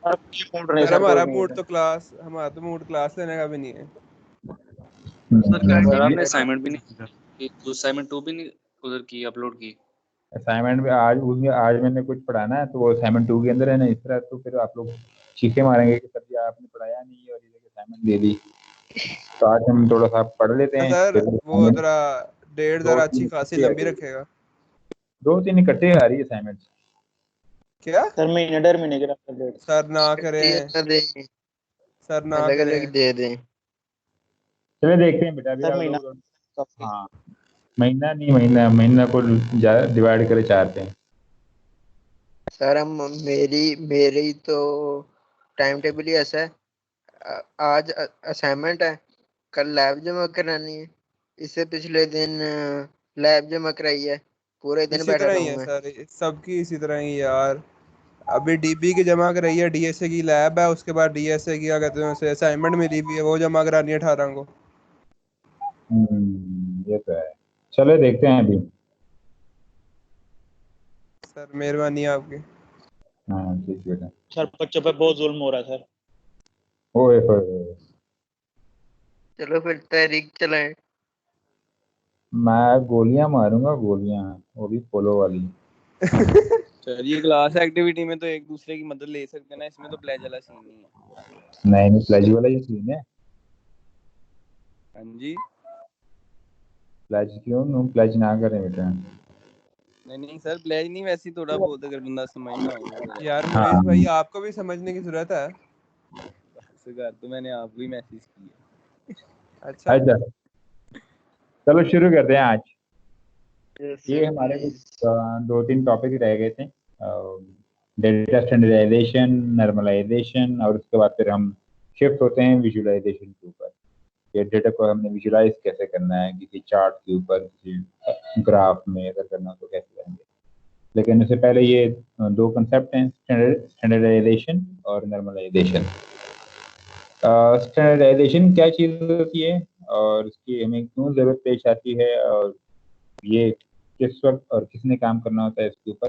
आप ये बोल रहे हैं सर सर, कोई हमारा नहीं मूड है तो क्लास हमारा तो मूड क्लास लेने का भी नहीं है। सर आपने ये असाइनमेंट भी नहीं की, असाइनमेंट 2 भी नहीं उधर की अपलोड की? असाइनमेंट में आज मैंने कुछ पढ़ाना है तो वो असाइनमेंट 2 के अंदर है ना, इस तरह तो फिर आप लोग चीखे मारेंगे कि सर जी आपने पढ़ाया नहीं और ये असाइनमेंट दे दी। तो आज हम थोड़ा सा पढ़ लेते तो हैं सर फिर वो assignment जरा डेट दो जरा अच्छी तीन खासी इकट्ठे आ लंबी जाएगी, रखेगा। 2-3 इकट्ठे आ रही है असाइनमेंट। क्या सर, महीने 1.5 महीने के बाद डेट। सर ना इकट्ठी करें, ना दें, सर ना अलग अलग करें। दे दें। चले देखते हैं बेटा, अभी सर आप महीना लोग। हाँ, महीना नहीं, महीना को डिवाइड करे 4 पे। सर हम मेरी तो टाइम टेबल ही ऐसा है, आज असाइनमेंट है, कल लैब जमा करानी है, इससे पिछले दिन लैब जमा कराई है, पूरे दिन इसी बैठा तरह ही है रहूंगा। सर, सबकी इसी तरह ही है यार। अभी डीबी की जमा कराई है, डीएसए की लैब है, उसके बाद डीएसए की क्या कहते हैं उसे असाइनमेंट मिली हुई है, वो जमा करानी है 18 को। ये तो है। चलो देखते हैं अभी। सर मेहरबानी है आपकी। हाँ ठीक है बेटा। सर बच्चों पे बहुत जुल्म हो रहा है सर। ओए होए, चलो फिर तहरीक चलाएं। मैं गोलियां मारूंगा, गोलियां, वो भी पोलो वाली। सर ये क्लास एक्टिविटी में तो एक दूसरे की मदद ले सकते हैं ना, इसमें तो प्लेज वाला सीन नहीं है। नहीं नहीं, प्लेज वाला ये सीन है। हाँ जी। प्लेज क्यों? प्लेज ना करें बेटा। नहीं नहीं सर, प्लेज नहीं, वैसे ही थोड़ा बहुत अगर बंदा समझना हो तो। यार हाँ मुनीस भाई आपको भी समझने की जरूरत है। सर तो मैंने आपको ही मैसेज किया। अच्छा अच्छा, चलो शुरू करते हैं आज। यस ये सर हमारे कुछ प्लीज। 2-3 टॉपिक रह गए थे। डेटा स्टैंडर्डाइजेशन, नॉर्मलाइजेशन, और उसके बाद फिर हम शिफ्ट होते हैं विजुअलाइजेशन के ऊपर। ये डेटा को हमने विजुलाइज कैसे करना है, किसी चार्ट के ऊपर, किसी ग्राफ में अगर करना हो तो कैसे करेंगे। लेकिन उससे पहले ये 2 कंसेप्ट हैं, स्टैंडर्डाइजेशन और नॉर्मलाइजेशन। स्टैंडर्डाइजेशन क्या चीज़ होती है और इसकी हमें क्यों ज़रूरत पेश आती है, और ये किस वक्त और किसने काम करना होता है इसके ऊपर।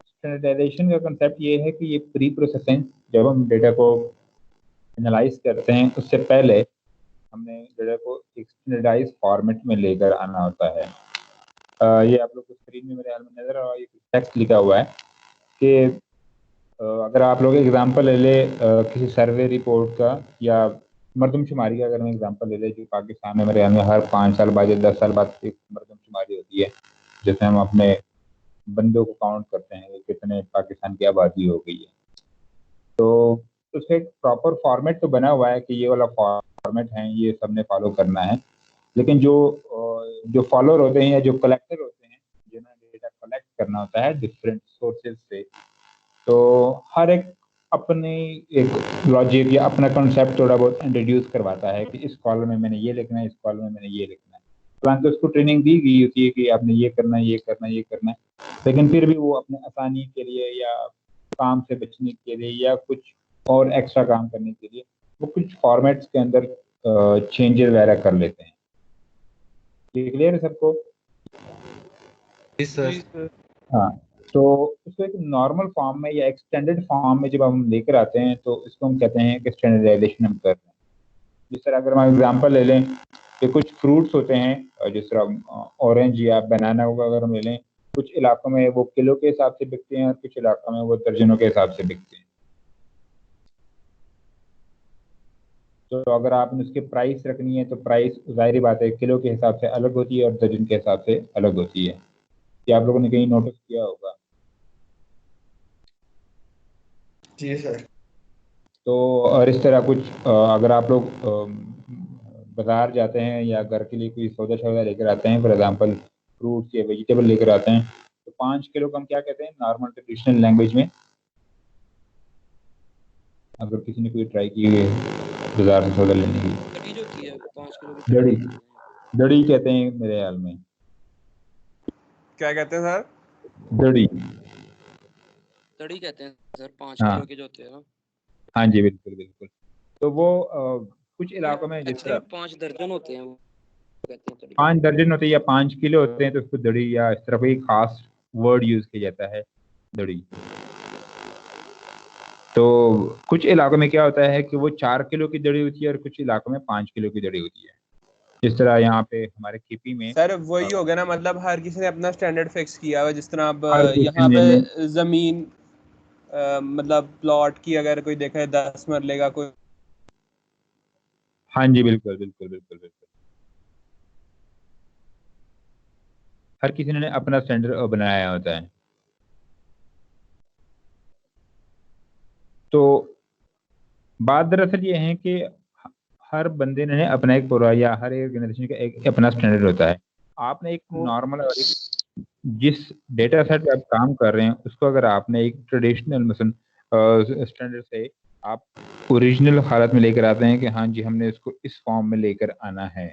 स्टैंडर्डाइजेशन का कंसेप्ट ये है कि ये प्री प्रोसेसिंग, जब हम डेटा को एनालाइज करते हैं उससे पहले हमने डेटा को एक स्टैंडर्डाइज फॉर्मेट में लेकर आना होता है। ये आप लोग को स्क्रीन में मेरे हाल में नजर आ रहा है, ये टेक्स्ट लिखा हुआ है कि अगर आप लोग एग्जांपल ले ले किसी सर्वे रिपोर्ट का या मरदमशुमारी का, अगर हम एग्जांपल ले ले, जो पाकिस्तान में मेरे ख्याल में हर 5 साल बाद या 10 साल बाद एक मरदमशुमारी होती है, जैसे हम अपने बंदों को काउंट करते हैं कि कितने पाकिस्तान की आबादी हो गई है। तो उसका एक प्रॉपर फॉर्मेट तो बना हुआ है कि ये वाला फॉर्मेट है, ये सबने फॉलो करना है। लेकिन जो फॉलोअर होते हैं या जो कलेक्टर होते हैं, जिन्हें डेटा कलेक्ट करना होता है डिफरेंट सोर्सेज से, तो हर एक अपनी एक लॉजिक या अपना कॉन्सेप्ट थोड़ा बहुत इंट्रोड्यूस करवाता है कि इस कॉलम में मैंने ये लिखना है, इस कॉलम में मैंने ये लिखना है। हालांकि उसको ट्रेनिंग दी गई होती है कि आपने ये करना है, ये करना है, ये करना है, लेकिन फिर भी वो अपने आसानी के लिए या काम से बचने के लिए या कुछ और एक्स्ट्रा काम करने के लिए वो कुछ फॉर्मेट्स के अंदर चेंजेस वगैरह कर लेते हैं। ये क्लियर है सबको? जी सर। हाँ, तो उसको एक नॉर्मल फॉर्म में या एक्सटेंडेड फॉर्म में जब हम लेकर आते हैं तो इसको हम कहते हैं कि स्टैंडर्डाइजेशन हम कर रहे हैं। जिस तरह अगर हम एग्जांपल ले लें कि कुछ फ्रूट्स होते हैं, जिस तरह ऑरेंज या बनाना होगा, अगर हम ले लें, कुछ इलाकों में वो किलो के हिसाब से बिकते हैं और कुछ इलाकों में वो दर्जनों के हिसाब से बिकते हैं। तो अगर आपने उसकी प्राइस रखनी है तो प्राइस जाहिर बात है किलो के हिसाब से अलग होती है और दर्जन के हिसाब से अलग होती है। ये आप लोगों ने कहीं नोटिस किया होगा। जी सर। तो और इस तरह कुछ अगर आप लोग बाजार जाते हैं या घर के लिए कोई सौदा शौदा लेकर आते हैं, फॉर एग्जांपल फ्रूट्स या वेजिटेबल लेकर आते हैं, तो 5 किलो को हम क्या कहते हैं नॉर्मल ट्रेडिशनल लैंग्वेज में? अगर किसी ने कोई ट्राई की है बाजार से सौदा लेने की, दड़ी जो होती है 5 किलो की दड़ी, दड़ी। दड़ी कहते हैं मेरे ख्याल में। क्या कहते हैं सर? दड़ी। दड़ी कहते हैं सर 5 हाँ किलो के जो होते हैं ना। हाँ जी, बिल्कुल बिल्कुल। तो वो कुछ इलाकों में जिस एक्चुअली तरह 5 दर्जन होते हैं, वो कहते हैं दड़ी। 5 दर्जन होते हैं या 5 किलो होते हैं तो उसको दड़ी, या इस तरह कोई खास वर्ड यूज किया जाता है, दड़ी। तो कुछ इलाकों में क्या होता है कि वो 4 किलो की दड़ी होती है और कुछ इलाकों में 5 किलो की दड़ी होती है। जिस तरह यहाँ पे हमारे केपी में सर वही हो गया ना, मतलब हर किसी ने अपना स्टैंडर्ड फिक्स किया हुआ है। जिस तरह अब हर यहाँ किसी पे ने, जमीन मतलब प्लॉट की अगर कोई देखा है 10 मरले का कोई, हाँ जी बिल्कुल बिल्कुल बिल्कुल बिल्कुल, हर किसी ने अपना स्टैंडर्ड बनाया होता है। तो बात दरअसल ये है कि हर बंदे ने अपना एक पूरा, या हर एक ऑर्गेनाइजेशन का एक अपना स्टैंडर्ड होता है। आपने एक नॉर्मल और एक, जिस डेटा सेट पे आप काम कर रहे हैं उसको अगर आपने एक ट्रेडिशनल मसलन स्टैंडर्ड से आप ओरिजिनल हालत में लेकर आते हैं कि हाँ जी हमने इसको इस फॉर्म में लेकर आना है,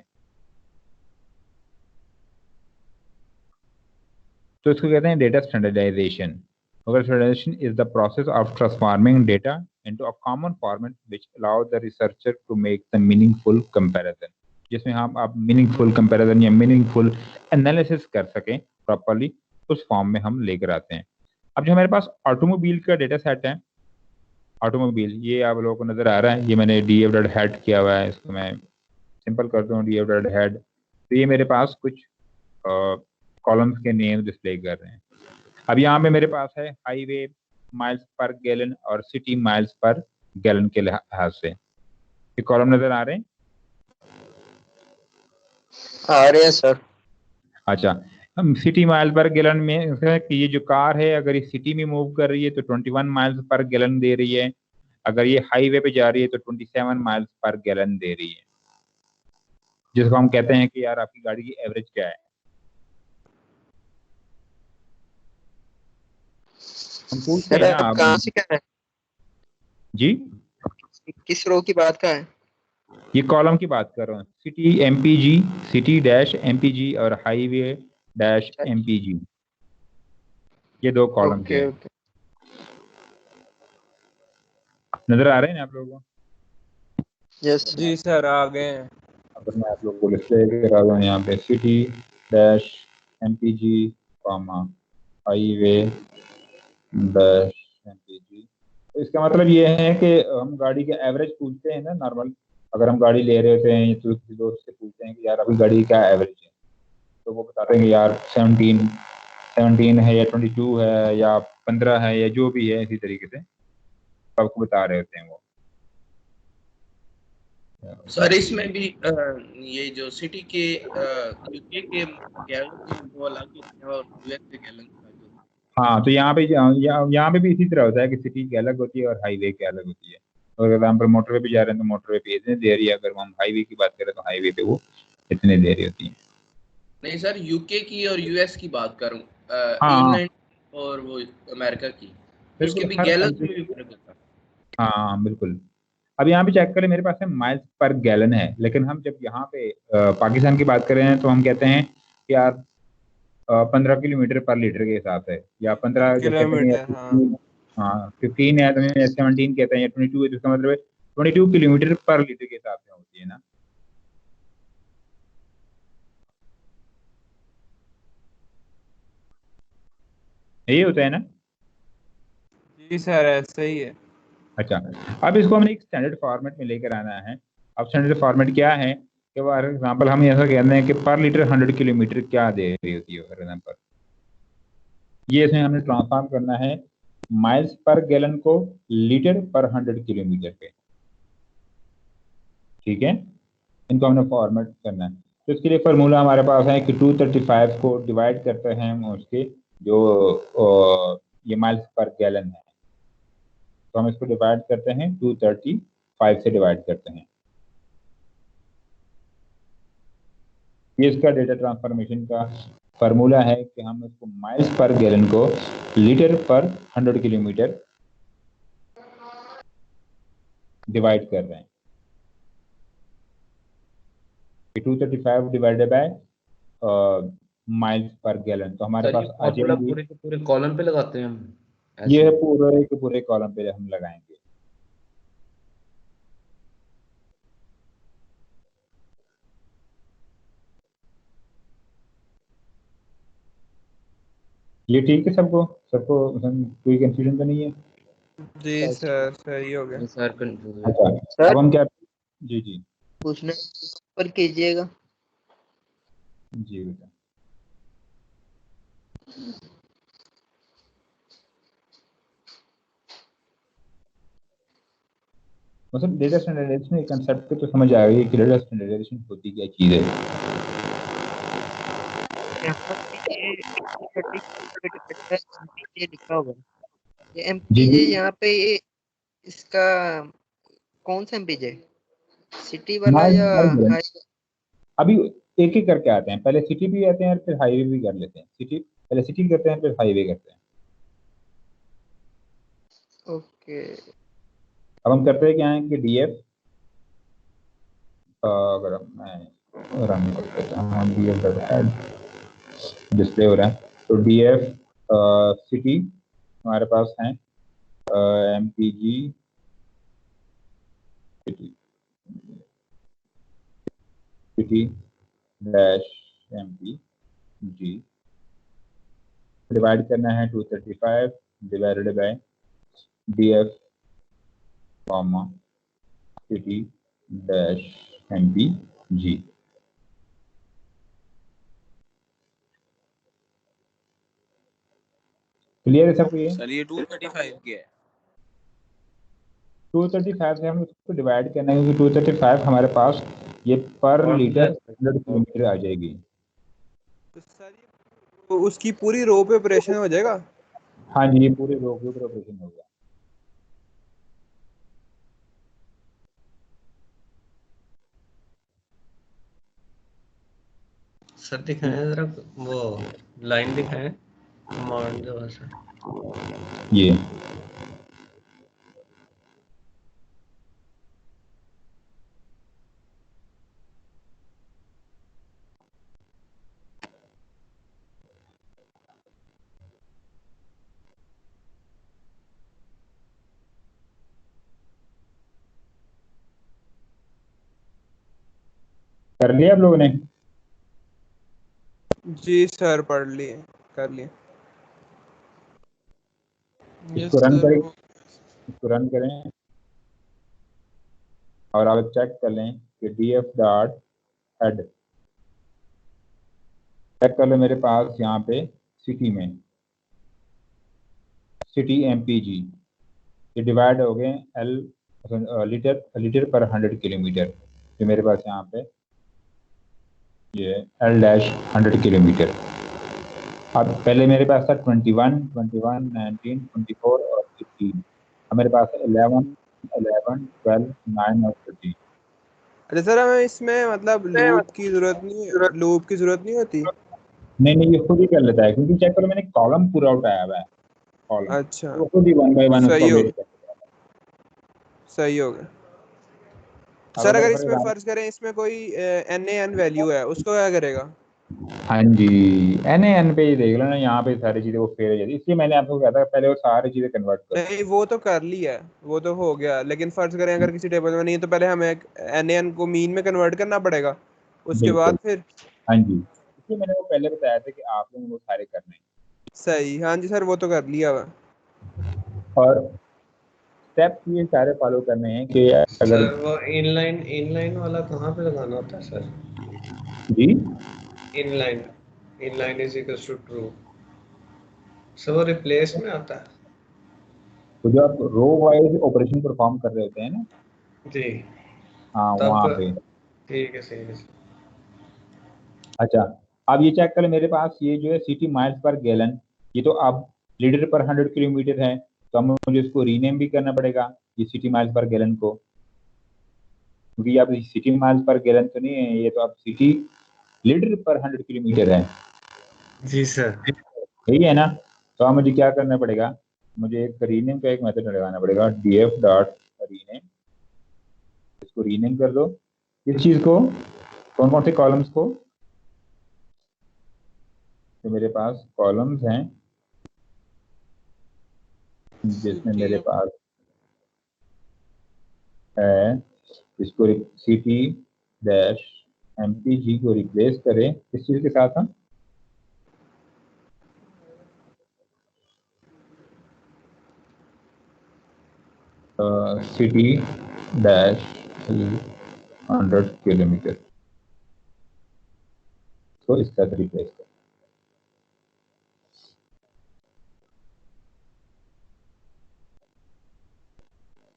तो इसको कहते हैं डेटा स्टैंडर्डाइजेशन। अगर standardisation is the process of transforming data into a common format which allow the researcher to make the meaningful comparison, जिसमें हम आप मीनिंगफुल कंपैरिजन या मीनिंगफुल एनालिसिस कर सकें प्रॉपर्ली, उस फॉर्म में हम लेकर आते हैं। अब जो हमारे पास ऑटोमोबाइल का डेटा सेट है, ऑटोमोबाइल ये आप लोगों को नजर आ रहा है, ये मैंने डीएफ डॉट हेड किया हुआ है, इसको मैं सिंपल करता हूँ डीएफ डॉट हेड। तो ये मेरे पास कुछ कॉलम्स के नेम डिस्प्ले कर रहे हैं। अब यहाँ पे मेरे पास है हाईवे माइल्स पर गैलन और सिटी माइल्स पर गैलन के लिहाज से, ये कॉलम नजर आ रहे हैं? आ रहे हैं सर। अच्छा, हम सिटी माइल पर गैलन में कि ये जो कार है अगर ये सिटी में मूव कर रही है तो 21 माइल्स पर गैलन दे रही है, अगर ये हाईवे पे जा रही है तो 27 माइल्स पर गैलन दे रही है, जिसको हम कहते हैं कि यार आपकी गाड़ी की एवरेज क्या है। हम पूछते सर हैं ना आप आप कहाँ से कर रहे जी, हैं, किस रो की बात का है? ये कॉलम की बात कर रहा हूँ, city MPG, city dash MPG और हाईवे डैश एमपीजी, ये दो कॉलम के ओके हैं। ओके। नजर आ रहे हैं ना आप लोगों को? यस। जी सर आ गए हैं। अगर मैं आप लोगों को डिस्प्ले करा दूँ यहाँ पे city dash MPG comma highway dash MPG, तो इसका मतलब ये है कि हम गाड़ी के एवरेज पूछते हैं ना नॉर्मल, अगर हम गाड़ी ले रहे होते हैं तो किसी दोस्त से पूछते हैं कि यार अभी गाड़ी क्या एवरेज है, तो वो बताते हैं कि यार 17 है या 22 है या 15 है या जो भी है, इसी तरीके से सबको बता रहे होते हैं वो। सर इसमें भी ये जो सिटी के यूके के गैलन वो अलग होते हैं और यूएस के गैलन अलग होते हैं। हाँ, तो यहाँ पे भी इसी तरह होता है कि सिटी की अलग होती है और हाईवे की अलग होती है। और अगर हम मोटरवे पे जा रहे हैं तो मोटरवे पे इतने दे रही है, अगर हम हाईवे की बात करें तो हाईवे पे वो इतने दे रही होती है। नहीं सर, यूके की और यूएस की बात करूं, हाँ इंग्लैंड और वो अमेरिका की, उसके बिल्कुल, भी हर गैलन कंट्री, में भी फर्क होता है। हाँ बिल्कुल। अब यहाँ पे चेक करें, मेरे पास है माइल्स पर गैलन है, लेकिन हम जब यहाँ पे पाकिस्तान की बात कर रहे हैं तो हम कहते हैं कि यार 15 किलोमीटर पर लीटर के हिसाब से, या 15 जब कहते हैं किलोमीटर, हाँ। हाँ 15 है तो 17 कहते हैं या 22 है, तो इसका मतलब है 22 किलोमीटर पर लीटर के हिसाब से होती है ना। यही होता है ना। जी सर ऐसा ही है। अच्छा, अब इसको हमने एक स्टैंडर्ड फॉर्मेट में लेकर आना है। अब स्टैंडर्ड फॉर्मेट क्या है कि फॉर एग्जाम्पल हम ऐसा कहते हैं कि पर लीटर 100 किलोमीटर क्या दे रही होती है फॉर एग्जाम्पल, ये इसमें हमने ट्रांसफॉर्म करना है माइल्स पर गैलन को लीटर पर 100 किलोमीटर पे, ठीक है। इनको हमने फॉर्मेट करना है, तो इसके लिए फार्मूला हमारे पास है कि 235 को डिवाइड करते हैं हम उसके जो ये माइल्स पर गैलन है, तो हम इसको डिवाइड करते हैं 235 से डिवाइड करते हैं। ये इसका डेटा ट्रांसफॉर्मेशन का फार्मूला है कि हम इसको माइल्स पर गैलन को लीटर पर 100 किलोमीटर डिवाइड कर रहे हैं। 235 divided by miles per gallon, तो हमारे सर ये पास आ फॉर्मूला जाएंगी, पूरे के पूरे कॉलम पे लगाते हैं हम ये ऐसे? पूरे के पूरे कॉलम पे हम लगाएंगे। ये ठीक है सबको, सबको कोई कंफ्यूजन तो नहीं है? जी सर, सही हो गया। सर कंफ्यूज है। अच्छा सर अब हम क्या, जी जी पूछना पर कीजिएगा। जी बेटा। मतलब डेटा स्टैंडर्डाइजेशन एक कंसेप्ट को तो समझ आ गई कि डेटा स्टैंडर्डाइजेशन होती क्या चीज़ है। यहाँ पे ये सर्टिफिकेट एमपीजे लिखा हुआ है। ये जी एमपीजे यहाँ पे ये इसका कौन सा एमपीजे, सिटी वाला हमारे या हमारे हाई? अभी एक एक करके आते हैं, पहले सिटी भी आते हैं और फिर हाईवे भी कर लेते हैं। सिटी पहले सिटी करते हैं फिर हाईवे करते हैं। ओके अब हम करते हैं क्या है कि डीएफ, अगर मैं रन करता हूँ डीएफ ऐड डिस्प्ले हो रहा है, तो डीएफ सिटी हमारे पास है MPG city city dash MPG divide करना है 235 divided by DF comma city dash MPG. Clear है सबको ये? सर ये 235 के है। 235 से हम इसको डिवाइड करना है, क्योंकि 235 हमारे पास ये पर लीटर 100 किलोमीटर आ जाएगी। तो सर ये उसकी पूरी रो पे ऑपरेशन हो जाएगा? हाँ जी, ये पूरे रो के ऊपर ऑपरेशन होगा। सर दिखाएं जरा वो लाइन दिखाएं कमांड जो है सर। ये कर लिया आप लोगों ने? जी सर, पढ़ लिए, कर लिए। यस इसको रन सर। करें, इसको रन करें और आप चेक कर लें कि df डॉट हेड चेक कर लो मेरे पास यहाँ पे सिटी में सिटी एमपीजी ये डिवाइड हो गए एल लीटर लीटर पर 100 किलोमीटर, जो मेरे पास यहाँ पे ये एल डैश 100 किलोमीटर। अब पहले मेरे पास था 21, 21, 19, 24 और 15। अब मेरे पास 11, 11, 12, 9 और 13। अच्छा सर, हमें इसमें मतलब लूप की जरूरत नहीं होती? नहीं नहीं, ये खुद ही कर लेता है, क्योंकि चेक करो मैंने कॉलम पूरा उठाया हुआ है, कॉलम अच्छा, वो खुद ही 1 बाय 1 उसको सही हो अपडेट कर देता है। सही हो गया। अब सर अगर अगर फॉर इसमें फर्ज करें इसमें कोई NaN वैल्यू है, उसको क्या करेगा? हाँ जी, एन पे ही देख लो ना, यहाँ पे सारी चीजें वो फेल हो जाती है, इसलिए मैंने आपको कहा था पहले वो सारी चीजें कन्वर्ट करो। नहीं, वो तो कर लिया है, वो तो हो गया, लेकिन फर्ज करें अगर किसी टेबल में नहीं है तो पहले हमें NaN को मीन में कन्वर्ट करना पड़ेगा, उसके बिल्कुल, बाद फिर। हाँ जी, इसलिए मैंने वो पहले बताया था कि आप लोगों को वो सारे करने हैं। सही, हाँ जी सर, वो तो कर लिया हुआ। और स्टेप्स ये सारे फॉलो करने हैं कि अगर सर वो इनलाइन वाला कहाँ पे लगाना होता है सर? जी inline inline is equal to true. Sir वो रिप्लेस में आता है? तो जो आप रो वाइज ऑपरेशन परफॉर्म कर रहे होते हैं ना, जी हाँ तब वहाँ पे। ठीक है, सही है। अच्छा, अब ये चेक करें मेरे पास ये जो है सिटी माइल्स पर गैलन, ये तो अब लीटर पर 100 किलोमीटर है, तो अब मुझे इसको रीनेम भी करना पड़ेगा ये सिटी माइल्स पर गैलन को, क्योंकि अब सिटी माइल्स पर गैलन तो नहीं है, ये तो अब सिटी लीटर पर 100 किलोमीटर है, जी सर। यही है ना? तो अब मुझे क्या करना पड़ेगा, मुझे एक रीनेम का एक मेथड लगाना पड़ेगा, df डॉट रीनेम। इसको रीनेम कर दो, इस चीज को, कौन कौन से कॉलम्स को, तो मेरे पास कॉलम्स हैं जिसमें मेरे पास है, इसको सिटी डैश एमपीजी को रिप्लेस करें इस चीज के साथ हम, सिटी डैश 100 किलोमीटर, तो इसका रिप्लेस कर।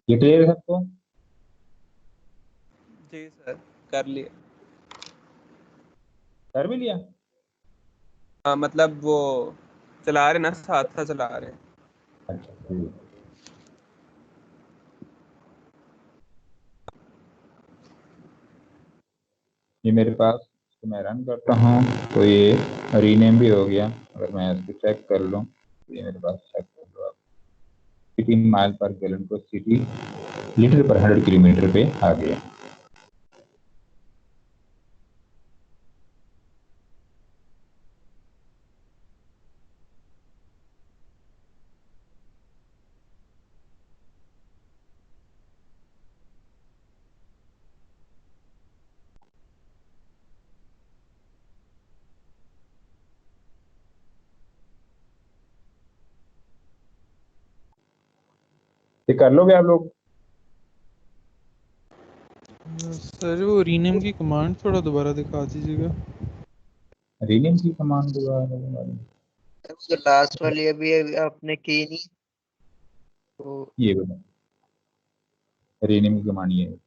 ये क्लियर है सबको? जी सर, कर लिया। कर भी लिया? हाँ, मतलब वो चला रहे ना, साथ साथ चला रहे हैं। अच्छा ठीक। ये मेरे पास, तो मैं रन करता हूँ तो ये रीनेम भी हो गया। अगर मैं इसको चेक कर लूँ, ये मेरे पास चेक कर लो आप, सिटी माइल पर गैलन को सिटी लीटर पर 100 किलोमीटर पे आ गया। ये कर लोगे आप लोग? सर वो रीनेम की कमांड थोड़ा दोबारा दिखा दीजिएगा। रीनेम की कमांड दोबारा? तो लास्ट वाली अभी आपने की नहीं तो ये बता, रीनेम की कमांड ये है।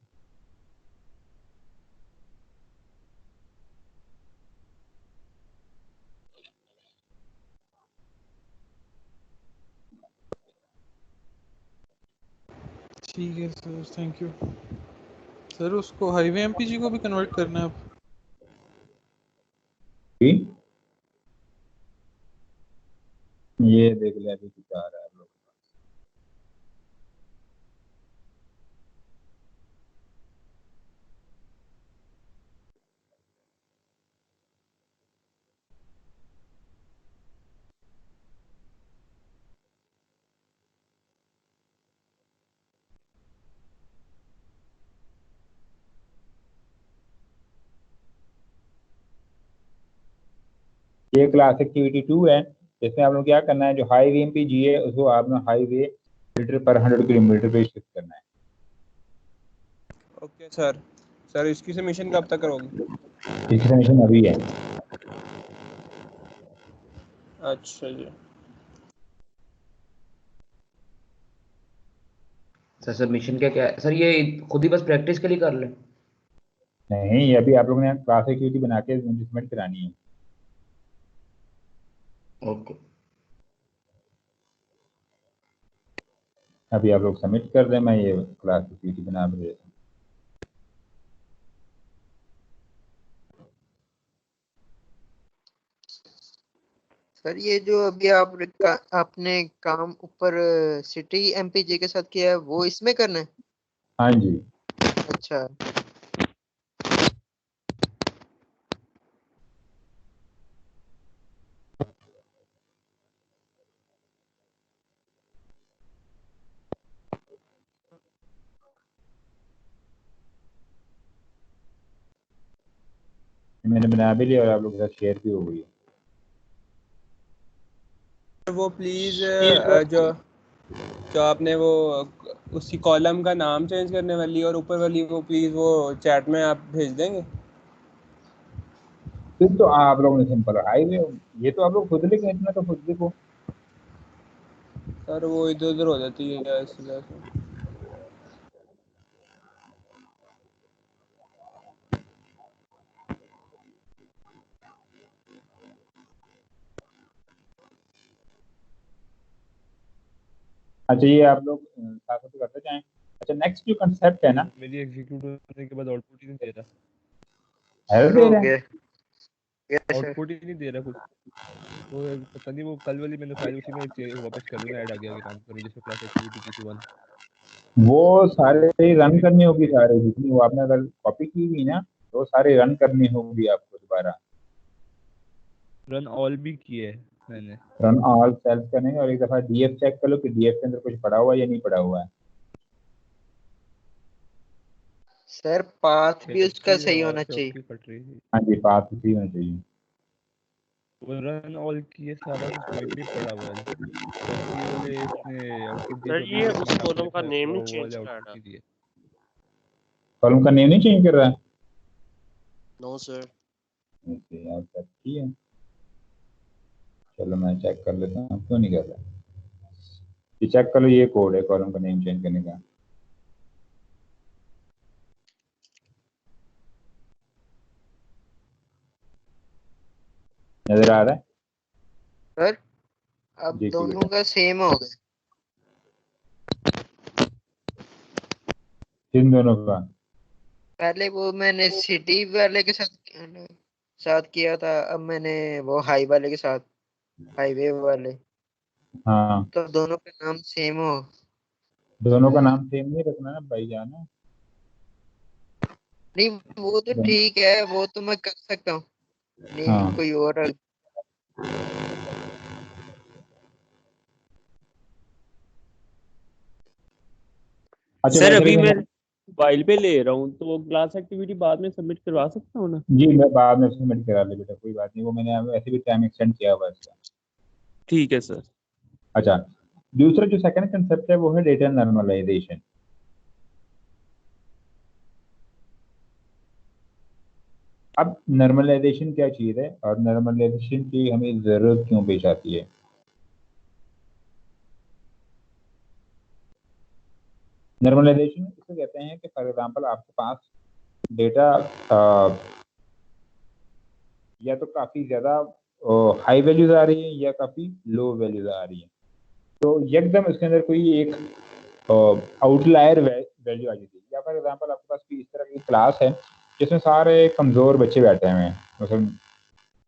ठीक है सर, थैंक यू। सर उसको हाईवे एमपीजी को भी कन्वर्ट करना है अब? ठीक? ये देख ले अभी क्या आ रहा है आप लोग। ये क्लास एक्टिविटी 2 है, जिसमें आप लोग क्या करना है, जो हाईवे एमपीजी है उसको आपने हाईवे लीटर पर 100 किलोमीटर पे शिफ्ट करना है। Okay sir. सर इसकी सबमिशन कब तक करोगे? इसकी सबमिशन अभी है। अच्छा जी। सर सबमिशन क्या क्या है सर, ये खुद ही बस प्रैक्टिस के लिए कर ले? नहीं, अभी आप लोगों ने क्लास एक्टिविटी बना के सबमिट करानी है। ओके। अभी आप लोग सबमिट कर दें, मैं ये क्लास एक्टिविटी बना के देता हूँ। सर ये जो अभी आपने काम ऊपर सिटी एमपीजे के साथ किया है वो इसमें करना है? हाँ जी। अच्छा मैंने बना भी लिया और आप लोगों के साथ शेयर भी हो गई है। वो प्लीज़ जो जो आपने वो उसी कॉलम का नाम चेंज करने वाली और ऊपर वाली वो प्लीज़ वो चैट में आप भेज देंगे। फिर तो आप लोगों ने सिंपल हाईवे, ये तो आप लोग खुद लिखें, इतना तो खुद लिखो। सर वो इधर उधर हो जाती है इस वजह से। अच्छा ये आप लोग साथ साथ करते जाएं। अच्छा नेक्स्ट जो कंसेप्ट है ना, मेरी एग्जीक्यूट होने के बाद आउटपुट ही नहीं दे रहा। एरर शुरू दे हो रहा है। गया। Yes sir. आउटपुट ही नहीं दे रहा कुछ। वो पता नहीं, वो कल वाली मैंने फाइल उसी में वापस कर दूंगा, ऐड आ गया काम करो जिसमें क्लास एक्टिविटी की थी 1। वो सारे रन करनी होगी, सारे जितनी वो आपने अगर कॉपी की हुई ना, तो सारे रन करनी होगी आपको दोबारा। रन ऑल भी किए है मैंने। रन ऑल सेल्स करने और एक दफा डीएफ चेक कर लो कि डीएफ के अंदर कुछ पड़ा हुआ है या नहीं पड़ा हुआ है। सर पाथ भी उसका एक्चुअली सही आवाज होना तो चाहिए। आपकी कट रही थी। हाँ जी, पाथ उसी होना चाहिए। वो रन ऑल की ये सारा कुछ वहीं पे पड़ा हुआ है, बस ये वाले इसने आउटपुट दिया सर जो ये अभी उस मैंने आपको कॉलम का दिखाया नेम वो नहीं चेंज वाले कर आउटपुट रहा। नहीं दिए। कॉलम का नेम नहीं चेंज कर रहा है? No sir. ओके यार तब ठीक है, चलो मैं चेक कर लेता हूँ क्यों नहीं कर रहा। ये चेक कर लो, ये कोड है कॉलम का नेम चेंज करने का। नजर आ रहा है? सर अब जी दोनों बेटा, का सेम हो गया। इन दोनों का पहले वो मैंने सिटी वाले के साथ किया था, अब मैंने वो हाई वाले के साथ, हाईवे वाले, हाँ, तो दोनों का नाम सेम हो। दोनों का नाम सेम नहीं रखना है भाई जान। नहीं वो तो ठीक है, वो तो मैं कर सकता हूँ, नेम हाँ कोई और रख। अच्छा सर वैसे अभी भी मैं मैं, मोबाइल पे ले रहा हूँ तो क्लास एक्टिविटी बाद में सबमिट करवा सकता हूँ ना। जी मैं बाद में सबमिट करा ले बेटा, कोई बात नहीं, वो मैंने वैसे भी टाइम एक्सटेंड किया हुआ है इसका। ठीक है सर। अच्छा, दूसरा जो सेकंड कंसेप्ट है वो है डेटा नॉर्मलाइजेशन। अब नॉर्मलाइजेशन क्या चीज़ है और नॉर्मलाइजेशन की हमें ज़रूरत क्यों पेश आती है? नॉर्मलाइजेशन इसको कहते हैं कि फॉर एग्जांपल आपके पास डेटा या तो काफ़ी ज़्यादा हाई वैल्यूज आ रही है या काफ़ी लो वैल्यूज आ रही है, तो एकदम इसके अंदर कोई एक आउटलायर वैल्यू आ जाती है। या फॉर एग्जांपल आपके पास कोई इस तरह की क्लास है जिसमें सारे कमज़ोर बच्चे बैठे हुए हैं, मतलब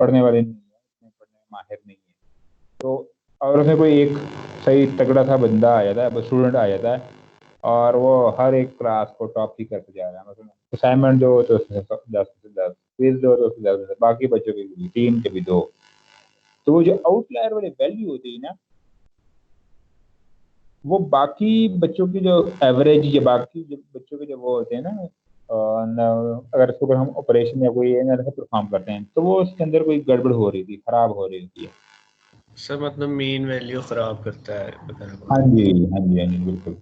पढ़ने वाले नहीं है, पढ़ने में माहिर नहीं है, तो और उसमें कोई एक सही तगड़ा सा बंदा आ जाता है, स्टूडेंट आ जाता है और वो हर एक क्लास को टॉप ही करते जा रहा है। मतलब असाइनमेंट जो तो उसमें 10 से 10, क्विज दो तो उसमें 10, बाकी बच्चों की भी 3 कभी 2। तो वो जो आउटलायर वाली वैल्यू होती है ना, वो बाकी बच्चों की जो एवरेज या बाकी जो बच्चों के जो वो होते हैं ना, अगर इसको हम ऑपरेशन या कोई ऐसा परफॉर्म करते हैं तो वो उसके अंदर कोई गड़बड़ हो रही थी, खराब हो रही थी। सर मतलब मीन वैल्यू खराब करता है हाँ जी, हाँ जी, हाँ जी, बिल्कुल।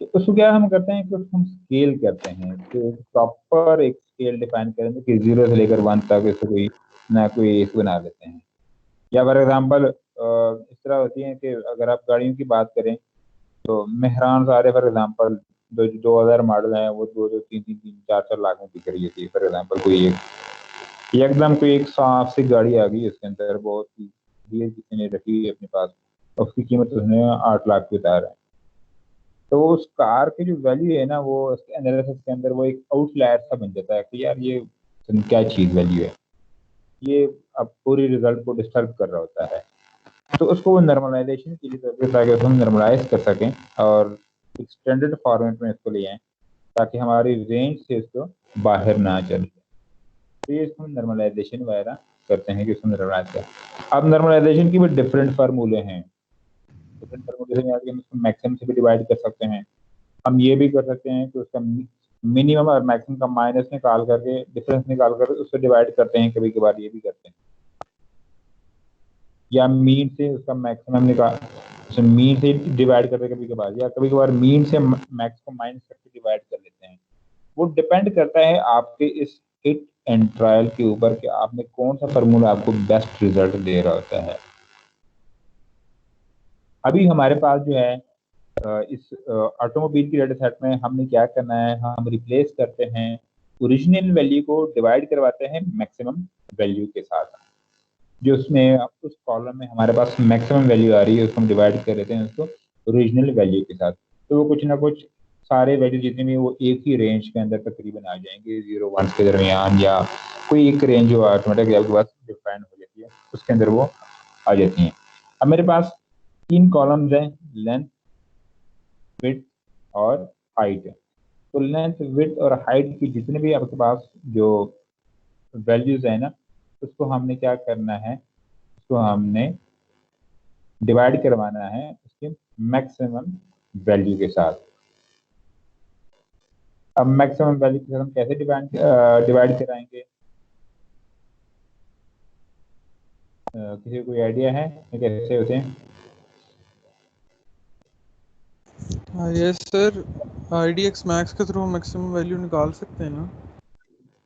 तो उसको क्या हम करते हैं कि उसको हम स्केल करते हैं, तो प्रॉपर एक स्केल डिफाइन करेंगे कि 0 से लेकर 1 तक इसको कोई ना कोई एक बना लेते हैं। या फॉर एग्जांपल इस तरह होती है कि अगर आप गाड़ियों की बात करें तो मेहरान सारे फॉर एग्जांपल 2000 मॉडल है, वो 2-3 लाख में बिक रही थी फॉर एग्जांपल। कोई एक एकदम कोई एक साफ सी गाड़ी आ गई, उसके अंदर बहुत ही डील किसी ने रखी हुई है अपने पास, उसकी कीमत उसने 8 लाख की बता रहा है। तो उस कार की जो वैल्यू है ना, वो उसके एनालिसिस के अंदर वो एक आउटलायर सा बन जाता है कि यार ये क्या चीज वैल्यू है, ये अब पूरी रिजल्ट को डिस्टर्ब कर रहा होता है। तो उसको वो नॉर्मलाइजेशन के लिए जरूरत है ताकि उसको हम नॉर्मलाइज कर सकें और एक स्टैंडर्ड फॉर्मेट में इसको ले आएं ताकि हमारी रेंज से इसको बाहर ना चले। तो ये इसको नॉर्मलाइजेशन वगैरह करते हैं कि इसको नॉर्मलाइज करें। अब नॉर्मलाइजेशन की भी डिफरेंट फार्मूले हैं, डिफरेंट फार्मूले से हम इसको मैक्सिमम से भी डिवाइड कर सकते हैं। हम ये भी कर सकते हैं कि उसका मिनिमम और मैक्सिमम का माइनस निकाल करके, डिफरेंस निकाल कर उससे डिवाइड करते हैं, कभी कभार ये भी करते हैं। या मीन से उसका मैक्सिमम निकाल, मीन से डिवाइड करते कभी कभार, या कभी कभार मीन से मैक्स को माइनस करके डिवाइड कर लेते हैं। वो डिपेंड करता है आपके इस हिट एंड ट्रायल के ऊपर कि आपने कौन सा फार्मूला आपको बेस्ट रिजल्ट दे रहा होता है। अभी हमारे पास जो है इस ऑटोमोबाइल की डेटा सेट में हमने क्या करना है, हम रिप्लेस करते हैं ओरिजिनल वैल्यू को, डिवाइड करवाते हैं मैक्सिमम वैल्यू के साथ। जो उसमें उस कॉलम में हमारे पास मैक्सिमम वैल्यू आ रही है उसको हम डिवाइड कर देते हैं उसको ओरिजिनल वैल्यू के साथ। तो वो कुछ ना कुछ सारे वैल्यू जितने भी वो एक ही रेंज के अंदर तकरीबन आ जाएंगे, 0-1 के दरमियान, या कोई एक रेंज जो ऑटोमेटिक आपके पास डिफाइन हो जाती है उसके अंदर वो आ जाती हैं। अब मेरे पास 3 कॉलम्स हैं, लेंथ, विड्थ और हाइट। तो लेंथ, विड्थ और हाइट की जितने भी आपके पास जो वैल्यूज है ना, उसको हमने क्या करना है, उसको हमने डिवाइड करवाना है उसके मैक्सिमम वैल्यू के साथ। अब मैक्सिमम वैल्यू के साथ हम कैसे डिवाइड कराएंगे, किसी को कोई आइडिया है ये कैसे होते हैं? यस सर, IDX मैक्स के थ्रू मैक्सिमम वैल्यू निकाल सकते हैं ना?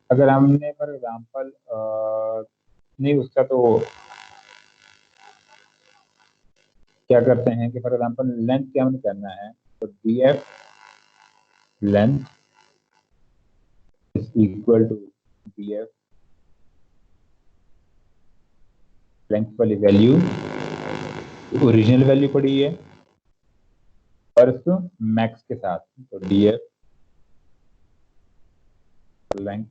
अगर हमने फॉर एग्जांपल नहीं उसका तो क्या करते हैं कि फॉर एग्जांपल लेंथ क्या हमें करना है, तो df length is equal to df length वाली वैल्यू ओरिजिनल वैल्यू पड़ी है और इसको मैक्स के साथ, तो df लेंथ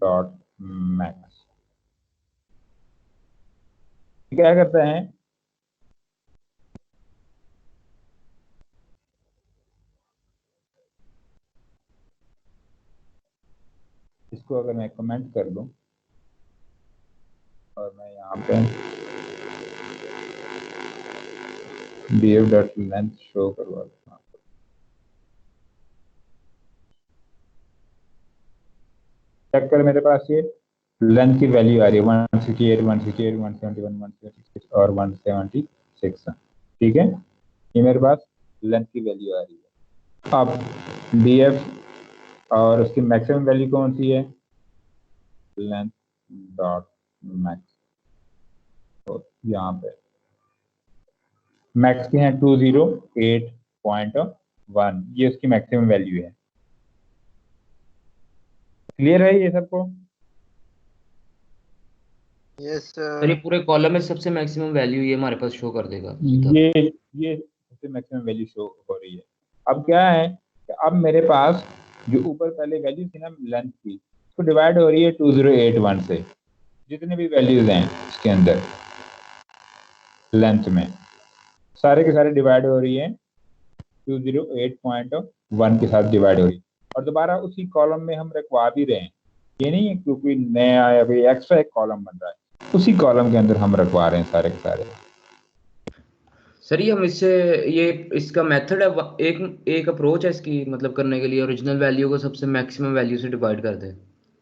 डॉट मैक्स क्या करते हैं, इसको अगर मैं कमेंट कर दूं और मैं यहाँ पे df डॉट लेंथ शो करवा दूँ, चेक कर मेरे पास ये लेंथ की वैल्यू आ रही है 168, 168, 171, 176 और 176। ठीक है, ये मेरे पास लेंथ की वैल्यू आ रही है। अब df और उसकी मैक्सिमम वैल्यू कौन सी है, लेंथ डॉट मैक्स, तो यहाँ पे मैक्स की है 208.1, ये उसकी मैक्सिमम वैल्यू है। क्लियर है ये सबको? यस सर ये सर। पूरे कॉलम में सबसे मैक्सिमम वैल्यू ये हमारे पास शो कर देगा ये सबसे मैक्सिमम वैल्यू शो हो रही है। अब क्या है कि अब मेरे पास जो ऊपर पहले वैल्यू थी ना लेंथ की, उसको डिवाइड हो रही है 2081 से, जितने भी वैल्यूज हैं इसके अंदर लेंथ में सारे के सारे डिवाइड हो रही है 208.1 के साथ डिवाइड हो रही है, और दोबारा उसी कॉलम में हम रखवा भी रहे हैं। ये नहीं है क्योंकि नया या कोई एक्स्ट्रा एक कॉलम बन रहा है, उसी कॉलम के अंदर हम रखवा रहे हैं सारे के सारे। सर ये हम इससे ये इसका मेथड है एक एक अप्रोच है इसकी मतलब करने के लिए ओरिजिनल वैल्यू को सबसे मैक्सिमम वैल्यू से डिवाइड कर दे।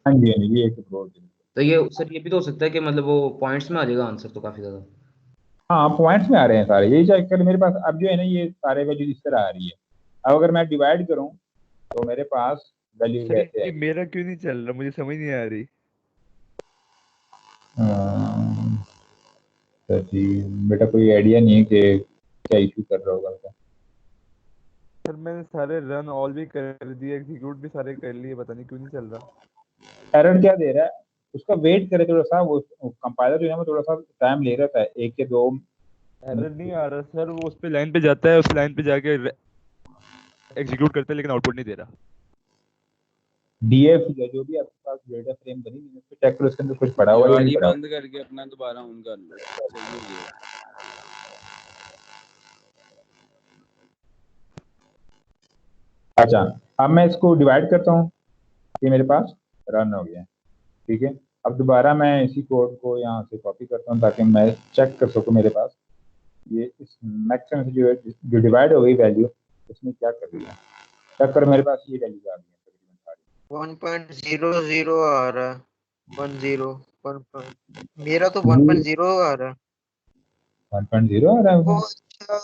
हाँ जी, हाँ जी, ये एक अप्रोच है। तो ये सर ये भी तो हो सकता है कि मतलब वो पॉइंट्स में आ जाएगा आंसर तो काफी ज्यादा। हाँ, पॉइंट्स में आ रहे हैं सारे, यही चेक कर मेरे पास अब जो है ना ये सारे वैल्यू इस तरह आ रही है। अब अगर मैं डिवाइड करूं तो मेरे पास वैल्यू सर कैसे ये आएगी? मेरा क्यों नहीं चल रहा, मुझे समझ नहीं आ रही। अम्म, तो जी बेटा कोई आइडिया नहीं है कि क्या इशू कर रहा होगा उसका? सर मैंने सारे रन ऑल भी कर दिए, एग्जीक्यूट भी सारे कर लिए, पता नहीं क्यों नहीं चल रहा। एरर क्या दे रहा है, उसका वेट करे थोड़ा सा, वो कंपाइलर जो है वो थोड़ा सा टाइम ले रहा था, 1 या 2 एरर नहीं आ रहा सर, वो उस पे लाइन पे जाता है, उस लाइन पे जाके एग्जीक्यूट करता है लेकिन आउटपुट नहीं दे रहा। डीएफ जो भी आपके पास डेटा फ्रेम बनी हुई है उस पे चेक करो, उसके अंदर कुछ पड़ा हुआ है या यार नहीं ये पड़ा हुआ। बंद करके अपना दोबारा ऑन कर लो, सही हो जाएगा। अच्छा, अब मैं इसको डिवाइड करता हूँ, ये मेरे पास रन हो गया। ठीक है, अब दोबारा मैं इसी कोड को यहाँ से कॉपी करता हूँ ताकि मैं चेक कर सकूँ मेरे पास ये इस मैक्सिमम से जो डिवाइड हो गई वैल्यू उसमें क्या कर रही है। चेक कर मेरे पास ये वैल्यू आ गई है तकरीबन सारी। 1.00 आ रहा है। 10 मेरा तो 1.0 आ रहा है। 1.0 आ रहा है ओ उसमें? अच्छा,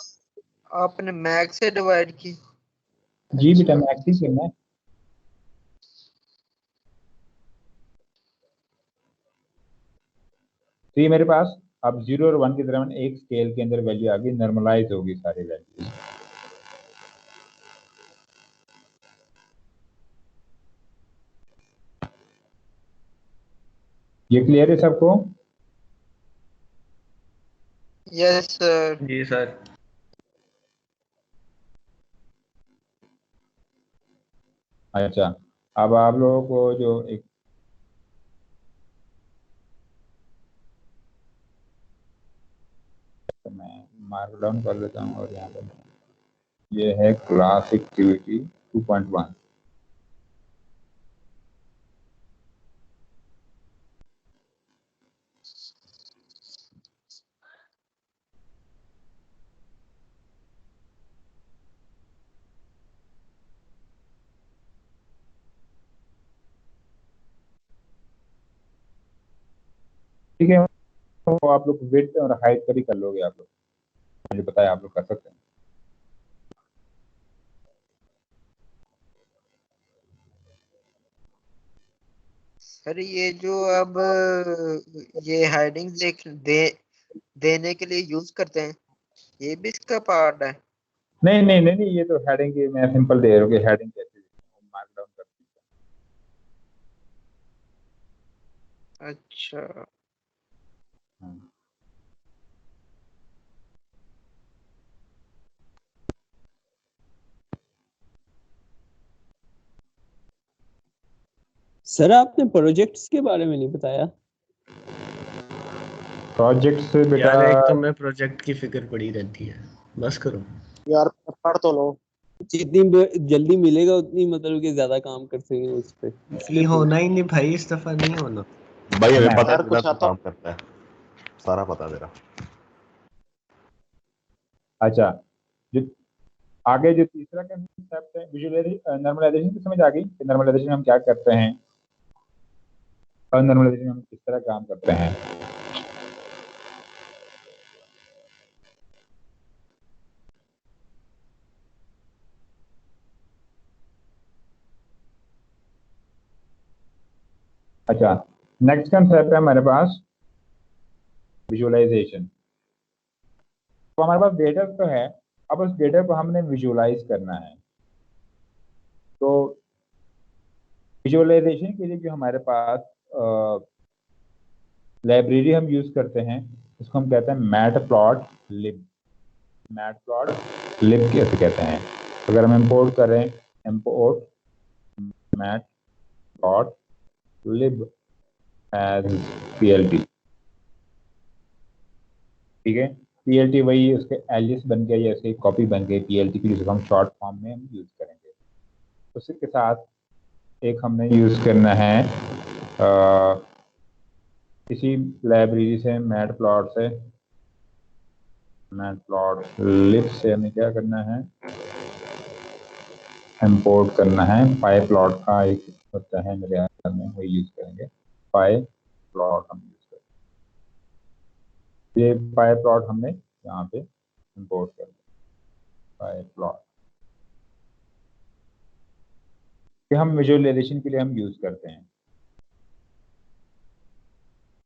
आपने मैक्स से डिवाइड की? जी बेटा, अच्छा मैक्स ही करना है। तो ये मेरे पास अब 0 और 1 के दरमियान एक स्केल के अंदर वैल्यू आ गई, नॉर्मलाइज होगी सारी वैल्यू। ये क्लियर है सबको? Yes sir. जी सर। अच्छा, अब आप लोगों को जो एक मैं मार्क डाउन कर लेता हूँ और यहाँ पर ये है क्लास एक्टिविटी 2.1। ठीक है, वो आप लोग विड्थ और हाइट का भी कर लोगे, आप लोग मुझे बताया आप लोग कर सकते हैं। सर ये जो अब ये हेडिंग देने के लिए यूज करते हैं, ये भी इसका पार्ट है? नहीं नहीं नहीं नहीं, ये तो हेडिंग की मैं सिंपल दे रहा हूँ कि हेडिंग कैसे मार्क डाउन करती अच्छा। है। सर आपने प्रोजेक्ट्स के बारे में नहीं बताया। प्रोजेक्ट्स बेटा यार एक तो मैं प्रोजेक्ट की फिक्र पड़ी रहती है, बस करो यार पढ़ तो लो। जितनी जल्दी मिलेगा उतनी मतलब कि ज्यादा काम कर सकेंगे उस पे, इसलिए ये होना ही नहीं भाई, इस दफा नहीं होना। भाई हमें पता है यार तेरा कुछ तू आता काम करता है, सारा पता है तेरा। अच्छा, जो आगे जो तीसरा कंसेप्ट है विजुअलाइजेशन, नॉर्मलाइजेशन की समझ आ गई कि नॉर्मलाइजेशन हम क्या करते हैं और नॉर्मलाइजेशन हम किस तरह काम करते हैं। अच्छा, नेक्स्ट कंसेप्ट है हमारे पास विजुअलाइजेशन। तो हमारे पास डेटा तो है, अब उस डेटा को हमने विजुअलाइज करना है। तो विजुअलाइजेशन के लिए जो हमारे पास लाइब्रेरी हम यूज करते हैं उसको हम कहते हैं मैटप्लॉटलिब। मैटप्लॉटलिब कैसे कहते हैं, अगर हम इंपोर्ट करें इंपोर्ट मैटप्लॉटलिब एज पीएलटी, ठीक है। पीएलटी वही उसके एलिस बन गया या उसकी कॉपी बन गई पीएलटी की, जिसको हम शॉर्ट फॉर्म में हम यूज करेंगे। उसी के साथ एक हमने यूज करना है किसी लाइब्रेरी से मैटप्लॉटलिब से हमें क्या करना है, इंपोर्ट करना है पाईप्लॉट का एक होता है मेरे हाथ में, वही यूज करेंगे पाईप्लॉट हम यूज करेंगे। ये पाईप्लॉट हमने यहाँ पे इंपोर्ट कर दिया पाईप्लॉट, कि हम विजुअलाइजेशन के लिए हम यूज करते हैं।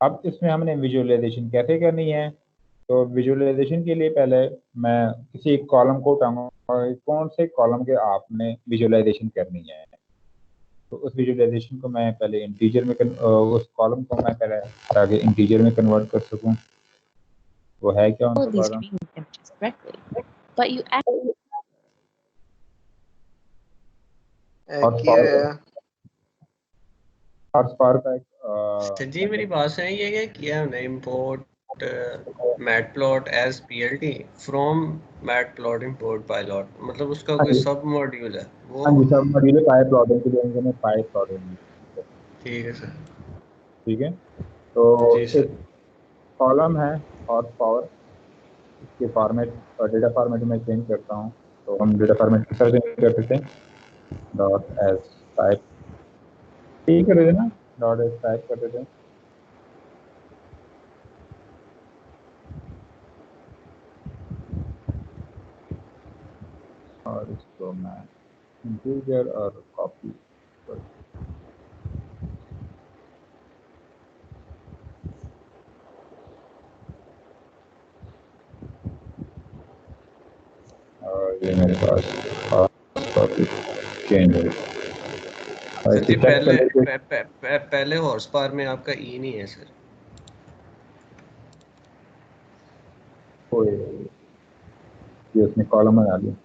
अब इसमें हमने विजुअलाइजेशन कैसे करनी है, तो विजुअलाइजेशन के लिए पहले मैं किसी एक कॉलम को उठाऊंगा और कौन से कॉलम के आपने विजुअलाइजेशन करनी है। तो उस विजुअलाइजेशन को मैं पहले इंटीजर में उस कॉलम को मैं पहले आगे इंटीजर में कन्वर्ट कर सकूं। वो है क्या उनका कॉलम, और स्पार्क का एक सर जी मेरी बात है, ये किया हमने import matplot as plt from matplot import pyplot, मतलब उसका कोई सब मॉड्यूल है वो? हाँ जी, सब मॉड्यूल पाई प्लॉटिंग के लिए हमने पाई प्लॉटिंग। ठीक है सर। ठीक है, तो जी सर। एक कॉलम है हॉर्स पावर, इसके फॉर्मेट और डेटा फॉर्मेट में चेंज करता हूँ। तो हम डेटा फॉर्मेट किस तरह चेंज कर देते हैं, डॉट एस टाइप, ठीक है ना, डॉट एस टाइप कर देते हैं। और इसको मैं इंटीजर और कॉपी और ये मेरे पास कॉपी चेंज हो सर जी पहले हॉर्स पावर में आपका ई नहीं है सर। ये उसने कॉलम बना लिया।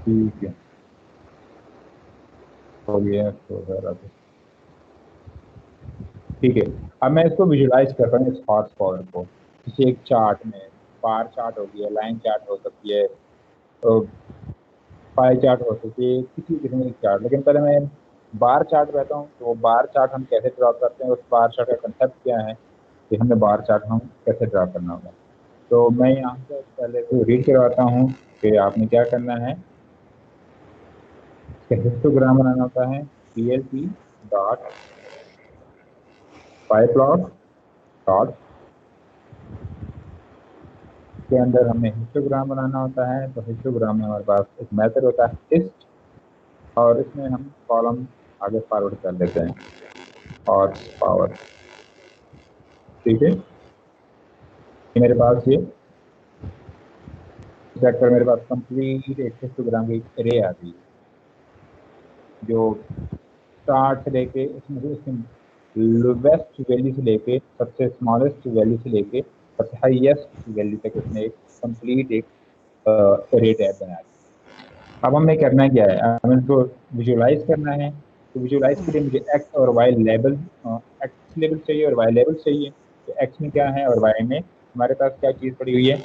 ठीक है, हो गया तो ठीक है। अब मैं इसको विजुलाइज कर रहा हूँ इस हॉर्स पावर को किसी एक चार्ट में, बार चार्ट हो गया, लाइन चार्ट हो सकती है, तो पाई चार्ट हो सकती है, किसी किस्म की चार्ट। लेकिन पहले मैं बार चार्ट रहता हूँ, तो वो बार चार्ट हम कैसे ड्रॉ करते हैं, उस बार चार्ट का कंसेप्ट क्या है कि हमें बार चार्ट हम कैसे ड्रॉ करना होगा। तो मैं यहाँ से पहले तो रीड करवाता हूँ कि आपने क्या करना है। हिस्टोग्राम बनाना होता है, PLT डॉट pyplot डॉट के अंदर हमें हिस्टोग्राम बनाना होता है। तो हिस्टोग्राम में हमारे पास एक मेथड होता है हिस्ट, और इसमें हम कॉलम आगे फॉरवर्ड कर लेते हैं हॉर्स पावर। ठीक है, ये मेरे पास ये सेक्टर मेरे पास कंप्लीट एक हिस्टोग्राम की एरे आ गई जो स्टार्ट से लेके इसमें से इसमें लोवेस्ट वैल्यू से लेके सबसे स्मॉलेस्ट वैल्यू से लेके सबसे हाईएस्ट वैल्यू तक इसमें एक कंप्लीट एक एरे टैब बना दिया। अब हमें करना क्या है, हमें इसको विजुअलाइज करना है। तो विजुअलाइज के लिए मुझे एक्स और वाई लेवल, एक्स लेवल चाहिए और वाई लेवल चाहिए। तो एक्स में क्या है और वाई में हमारे पास क्या चीज़ पड़ी हुई है।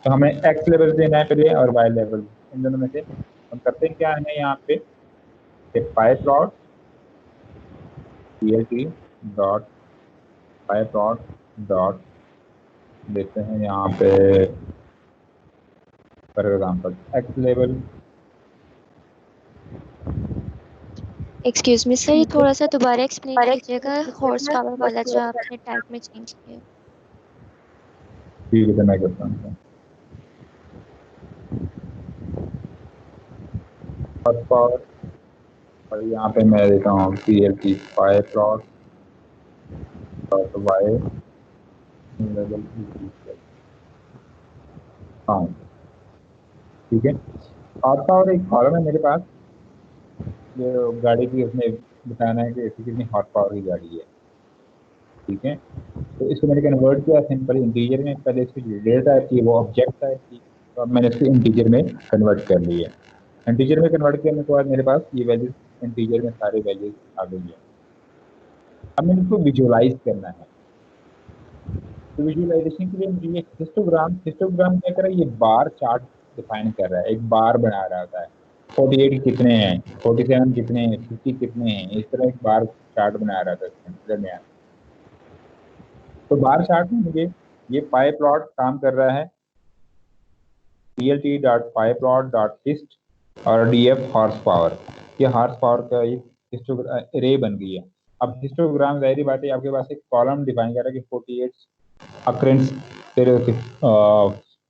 तो हमें एक्स लेवल देना है पहले और वाई लेवल, इन दोनों में से हम करते हैं क्या है यहाँ पे pyplot plt dot pyplot dot देते हैं यहाँ पे for example x level. Excuse me sir, ये थोड़ा सा दोबारा एक्सप्लेन कीजिएगा हॉर्स पावर वाला जो आपने टाइप में चेंज किया। ठीक है, तो मैं करता हूँ हॉर्स पावर, और यहाँ पे मैं देता हूँ plt pyplot डॉट वाई लेवल। हाँ ठीक है, हॉर्स पावर एक कॉलम है मेरे पास जो गाड़ी की, उसमें बताना है कि ऐसी कितनी हॉर्स पावर की गाड़ी है। ठीक है, तो इसको मैंने कन्वर्ट किया सिंपल इंटीजर में। पहले इसकी डेटा टाइप थी वो ऑब्जेक्ट टाइप थी, तो अब मैंने इसको इंटीजर में कन्वर्ट कर लिया। इंटीजर में कन्वर्ट करने के बाद मेरे पास ये वैल्यूज इंटीजर में सारे वैल्यूज आ गई है। अब मैंने इसको विजुअलाइज करना है। तो विजुअलाइजेशन के लिए मुझे ये हिस्टोग्राम क्या कर रहा है, ये बार चार्ट डिफाइन कर रहा है, एक बार बना रहा होता है। 48 कितने हैं, 47 कितने हैं, 50 कितने हैं, इस तरह एक बार चार्ट बना रहा था इसके दरमियान। तो बार चार्ट में मुझे ये pyplot काम कर रहा है plt.pyplot.hist और df हॉर्स पावर। ये हॉर्स पावर का एक एरे बन गई है। अब हिस्टोग्राम जाहिर बात है आपके पास एक कॉलम डिफाइन कर रहा है कि 48 अक्रेंस, फिर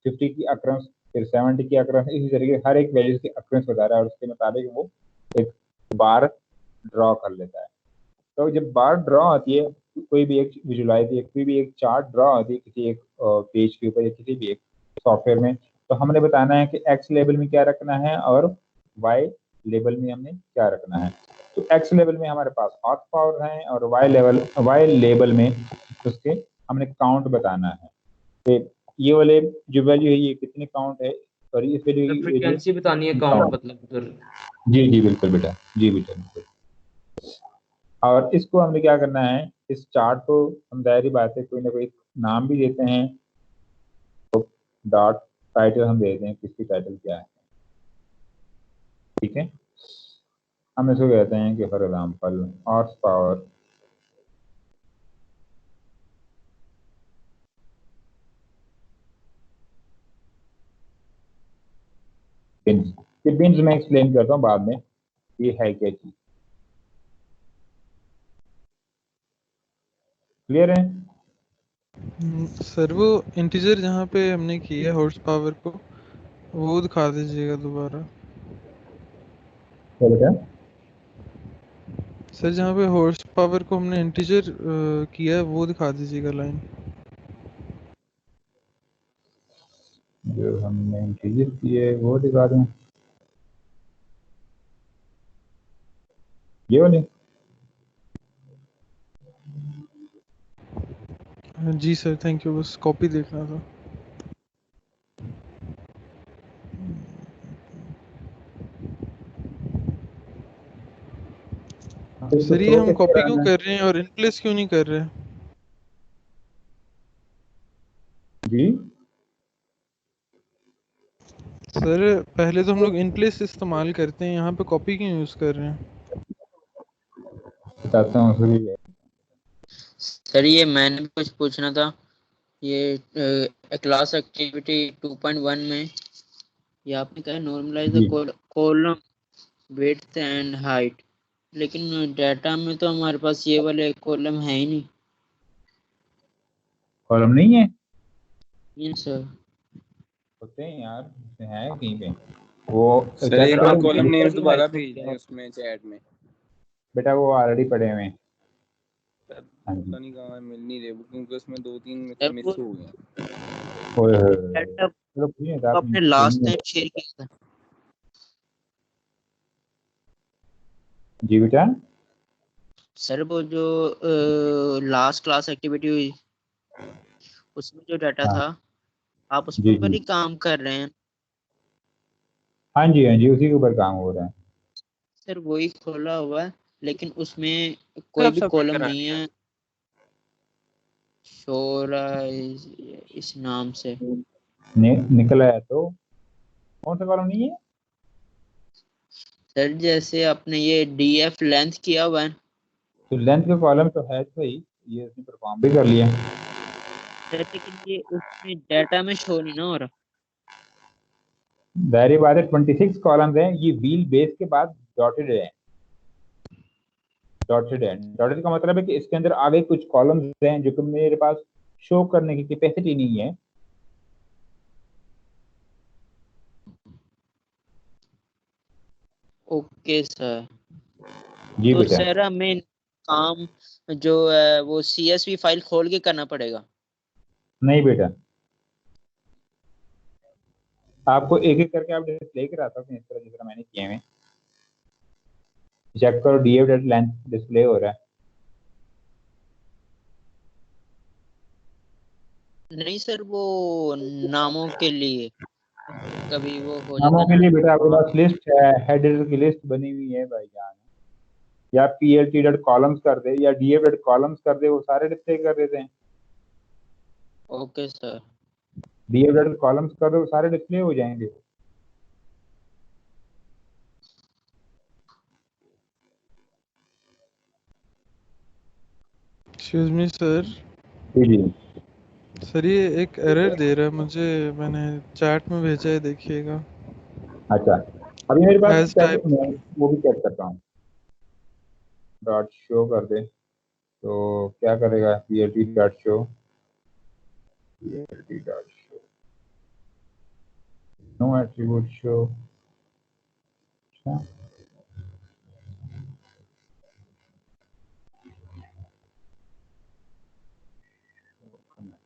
50 की अक्रेंस, फिर 70 की अक्रेंस, इसी तरीके हर एक वैल्यू की अक्रेंस बता रहा है और उसके मुताबिक वो एक बार ड्रॉ कर लेता है। तो जब बार ड्रॉ होती है, कोई भी एक विजुअलाइज, कोई भी एक चार्ट ड्रॉ होती है किसी एक पेज के ऊपर या किसी भी एक सॉफ्टवेयर में, तो हमने बताना है कि एक्स लेवल में क्या रखना है और वाई लेवल में हमने क्या रखना है। तो एक्स लेवल में हमारे पास हॉर्स पावर है और वाई लेवल में उसके हमने काउंट बताना है कि ये वाले जो वैल्यू है ये कितने काउंट है, और इस वैल्यू की फ्रीक्वेंसी बतानी है, काउंट मतलब सर। जी जी बिल्कुल बेटा, जी बेटा बिल्कुल। और इसको हमने क्या करना है, इस चार्ट को हम जाहिर बात है कोई ना कोई नाम भी देते हैं। तो डॉट टाइटल हम देते हैं, किसकी टाइटल क्या है। ठीक है, हम इसको कहते हैं कि for example horse power beans. ये बिन्स मैं एक्सप्लेन करता हूँ बाद में ये है क्या चीज। क्लियर है सर वो इंटीजर जहाँ पे हमने किया हॉर्स पावर को वो दिखा दीजिएगा दोबारा। क्या बेटा? सर जहाँ पे हॉर्स पावर को हमने इंटीजर किया है वो दिखा दीजिएगा लाइन। जो हमने इंटीजर किए वो दिखा दूं, ये वाली। जी सर थैंक यू, बस कॉपी देखना था। सर ये हम कॉपी क्यों कर रहे हैं और इनप्लेस क्यों नहीं कर रहे? जी सर पहले तो हम लोग इनप्लेस इस्तेमाल करते हैं, यहाँ पे कॉपी क्यों यूज कर रहे हैं? बताता हूँ सर। सर ये मैंने भी कुछ पूछना था, ये क्लास एक्टिविटी 2.1 में ये आपने कहा normalise the column width and height, लेकिन डाटा में तो हमारे पास ये वाले कॉलम है ही नहीं। कॉलम नहीं है? नहीं सर। होते हैं यार, है कहीं पे वो। सर चेक एक करो बार कॉलम नेम्स दोबारा बेटा, भेज दें उसमें चैट में। वो ऑलरेडी पड़े हुए हैं। हाँ जी। पता नहीं कहाँ मिल नहीं रहे वो, क्योंकि उसमें 2-3 में सर मिस वो हो गए हैं। ओए होए, डाटा चलो ठीक है, आप आपने लास्ट टाइम शेयर किया था। जी बेटा। सर वो जो लास्ट क्लास एक्टिविटी हुई उसमें जो डाटा हाँ था आप उस जी पर जी, ही काम कर रहे हैं। हाँ जी हाँ जी, उसी के ऊपर काम हो रहा है। सर वही खोला हुआ है लेकिन उसमें सर कोई आप भी सबमिट कॉलम करा नहीं दिया। है शोरा इस नाम से। निकला है तो कौन सा कॉलम नहीं है? सर जैसे आपने ये डीएफ लेंथ किया हुआ है तो लेंथ का कॉलम तो है सही, ये इसने परफॉर्म भी कर लिया। सर, लेकिन ये उसमें डाटा में शो नहीं ना हो रहा। दायरे बात है 26 कॉलम्स हैं, ये व्हील बेस के बाद डॉटेड है। डॉटेड का मतलब है कि इसके अंदर आगे कुछ कॉलम्स हैं जो कि मेरे पास शो करने की कैपेसिटी नहीं है। Okay sir. जी तो बेटा। सर हमें काम जो है वो CSV फाइल खोल के करना पड़ेगा। नहीं बेटा, आपको एक एक करके आप डिस्प्ले कराता हूँ इस तरह जिस तरह मैंने किए हैं। चेक करो डीएफ लेंथ डिस्प्ले हो रहा है। नहीं सर वो नामों के लिए कभी वो हो जाता नामों है के ना। लिए बेटा आपके पास लिस्ट है, हेडर की लिस्ट बनी हुई है भाईजान। या plt डॉट कॉलम्स कर दे या df डॉट कॉलम्स कर दे, वो सारे डिस्प्ले कर देते हैं। Okay sir. df dot columns कर दो, वो सारे डिस्प्ले हो जाएंगे। Excuse me sir. जी जी। सर ये एक एरर दे रहा है मुझे, मैंने चैट में भेजा है, देखिएगा। अच्छा, अभी मेरे पास हैज चेक, टाइप। वो भी चेक करता हूँ। डॉट शो कर दे तो क्या करेगा? plt dot show, plt dot show, no attribute show. अच्छा,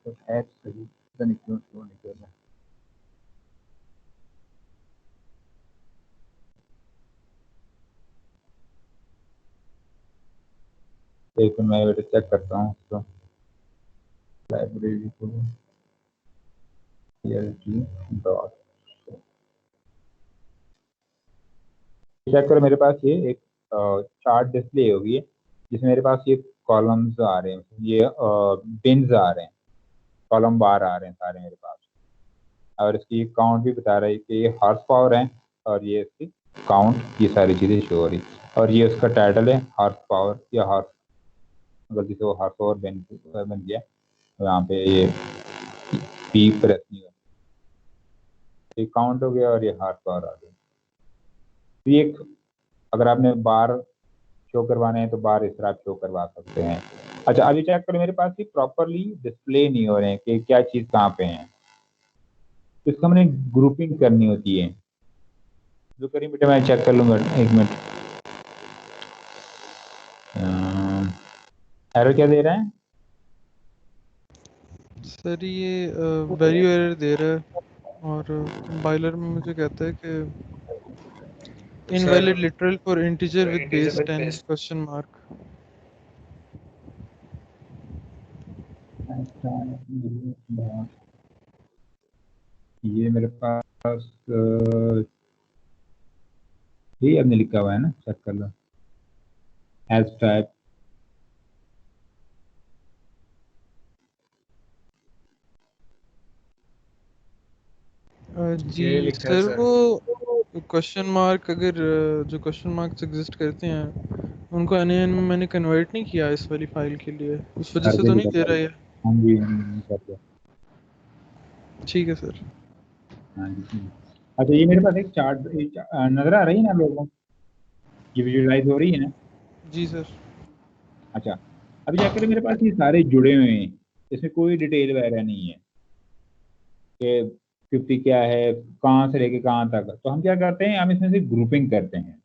तो है सही, पता नहीं क्यों शो नहीं कर रहा। एक मिनट मैं बेटा चेक करता हूँ उसको, लाइब्रेरी को plt डॉट चेक करो। मेरे पास ये एक चार्ट डिस्प्ले होगी जिसमें मेरे पास ये कॉलम्स आ रहे हैं, ये बिन्स आ रहे हैं, कॉलम बार आ रहे हैं सारे मेरे पास। और इसकी काउंट भी बता रहा है कि ये हॉर्स पावर है, और ये इसकी काउंट, ये सारी चीज़ें शो हो रही। और ये उसका टाइटल है हॉर्स पावर या हॉर्स, गलती से वो हॉर्स पावर बन गया, तो यहाँ पे ये पी प्रेस नहीं हुआ, ये काउंट हो गया और ये हॉर्स पावर आ गया। तो ये अगर आपने बार शो करवाने हैं तो बार इस तरह आप शो करवा सकते हैं। अच्छा, अभी चेक करो, मेरे पास ये प्रॉपरली डिस्प्ले नहीं हो रहे हैं कि क्या चीज़ कहाँ पे है। तो इसको हमने ग्रुपिंग करनी होती है। जो करी बेटा, मैं चेक कर लूँगा, एक मिनट। एरर क्या दे रहा है? सर ये वैल्यू एरर दे रहा है, और कंपाइलर में मुझे कहता है कि invalid literal for integer with base 10 question mark. ये मेरे पास ये आपने लिखा हुआ है ना, चेक कर लो। एज टाइप, जी सर वो क्वेश्चन मार्क, अगर जो क्वेश्चन मार्क्स एग्जिस्ट करते हैं उनको NaN में मैंने कन्वर्ट नहीं किया इस वाली फाइल के लिए, उस वजह कर से दे तो नहीं बेटा, दे कर रहा दे। ये। हाँ जी कर दो। ठीक है सर। हाँ जी ठीक है। अच्छा, ये मेरे पास एक चार्ट नजर आ रही है ना आप लोगों को? ये विजुअलाइज हो रही है ना? जी सर। अच्छा, अभी चेक करें मेरे पास ये सारे जुड़े हुए हैं, इसमें कोई डिटेल वगैरह नहीं है कि 50 क्या है, कहाँ से लेके कहाँ तक। तो हम क्या करते हैं, हम इसमें से ग्रुपिंग करते हैं।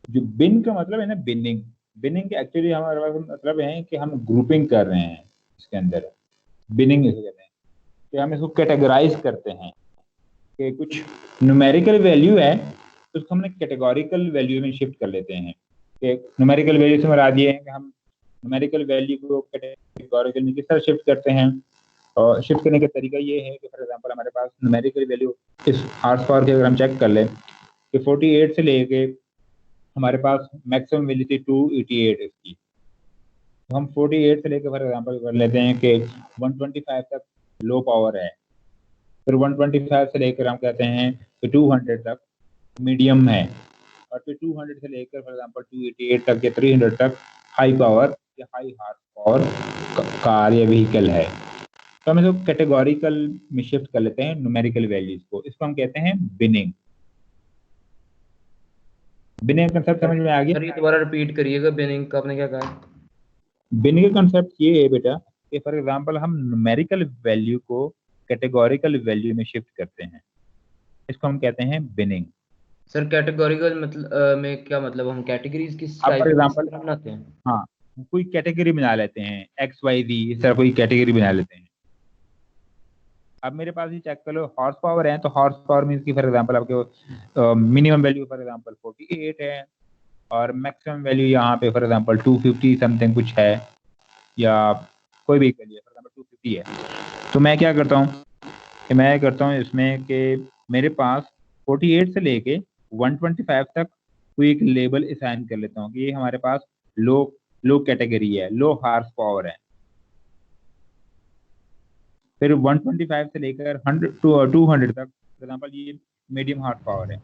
जो बिन का मतलब है ना, बिनिंग, बिनिंग के एक्चुअली हमारे पास मतलब है कि हम ग्रुपिंग कर रहे हैं इसके अंदर, बिनिंग इसे कहते हैं कि हम इसको कैटेगराइज करते हैं कि कुछ न्यूमेरिकल वैल्यू है तो उसको हमने कैटेगोरिकल वैल्यू में शिफ्ट कर लेते हैं। कि न्यूमेरिकल वैल्यू से मुराद ये है कि हम न्यूमेरिकल वैल्यू को कैटेगोरिकल में किस तरह शिफ्ट करते हैं, और शिफ्ट करने का तरीका ये है कि फॉर एग्जांपल हमारे पास न्यूमेरिकल वैल्यू इस हॉर्स पावर की अगर हम चेक कर लें कि 48 से लेके हमारे पास मैक्सिमम वैल्यू थी 288 इसकी, तो हम 48 से लेकर फॉर एग्जांपल कर लेते हैं कि 125 तक लो पावर है, फिर 125 से लेकर हम कहते हैं कि 200 तक मीडियम है, और फिर 200 से लेकर फॉर एग्जांपल 288 तक या 300 तक हाई पावर या हाई हॉर्स पावर कार या व्हीकल है। तो हम इसको कैटेगोरिकल में शिफ्ट कर लेते हैं न्यूमेरिकल वैल्यूज को, इसको हम कहते हैं बिनिंग। बिनिंग कंसेप्ट समझ में आ गया? सर ये दोबारा रिपीट करिएगा, बिनिंग का आपने क्या कहा? बिनिंग का कंसेप्ट ये है बेटा कि फॉर एग्जांपल हम न्यूमेरिकल वैल्यू को कैटेगोरिकल वैल्यू में शिफ्ट करते हैं, इसको हम कहते हैं बिनिंग। सर कैटेगोरिकल मतलब में क्या मतलब, हम कैटेगरीज किस अब टाइप फॉर की एग्जांपल बनाते हैं? हाँ, कोई कैटेगरी बना लेते हैं, एक्स वाई जी इस तरह कोई कैटेगरी बना लेते हैं। अब मेरे पास ही चेक कर लो, हॉर्स पावर है तो हॉर्स पावर मीन्स की फॉर एग्जांपल आपके मिनिमम वैल्यू फॉर एग्जांपल 48 है और मैक्सिमम वैल्यू यहाँ पे फॉर एग्जांपल 250 समथिंग कुछ है, या कोई भी करिए फॉर एग्जांपल 250 है। तो मैं क्या करता हूँ कि मैं करता हूँ इसमें कि मेरे पास 48 से लेके 125 तक कोई एक लेबल असाइन कर लेता हूँ कि ये हमारे पास लो कैटेगरी है, लो हॉर्स पावर है। फिर 125 से लेकर 100 टू 200 तक फॉर एग्जांपल ये मीडियम हॉर्स पावर है।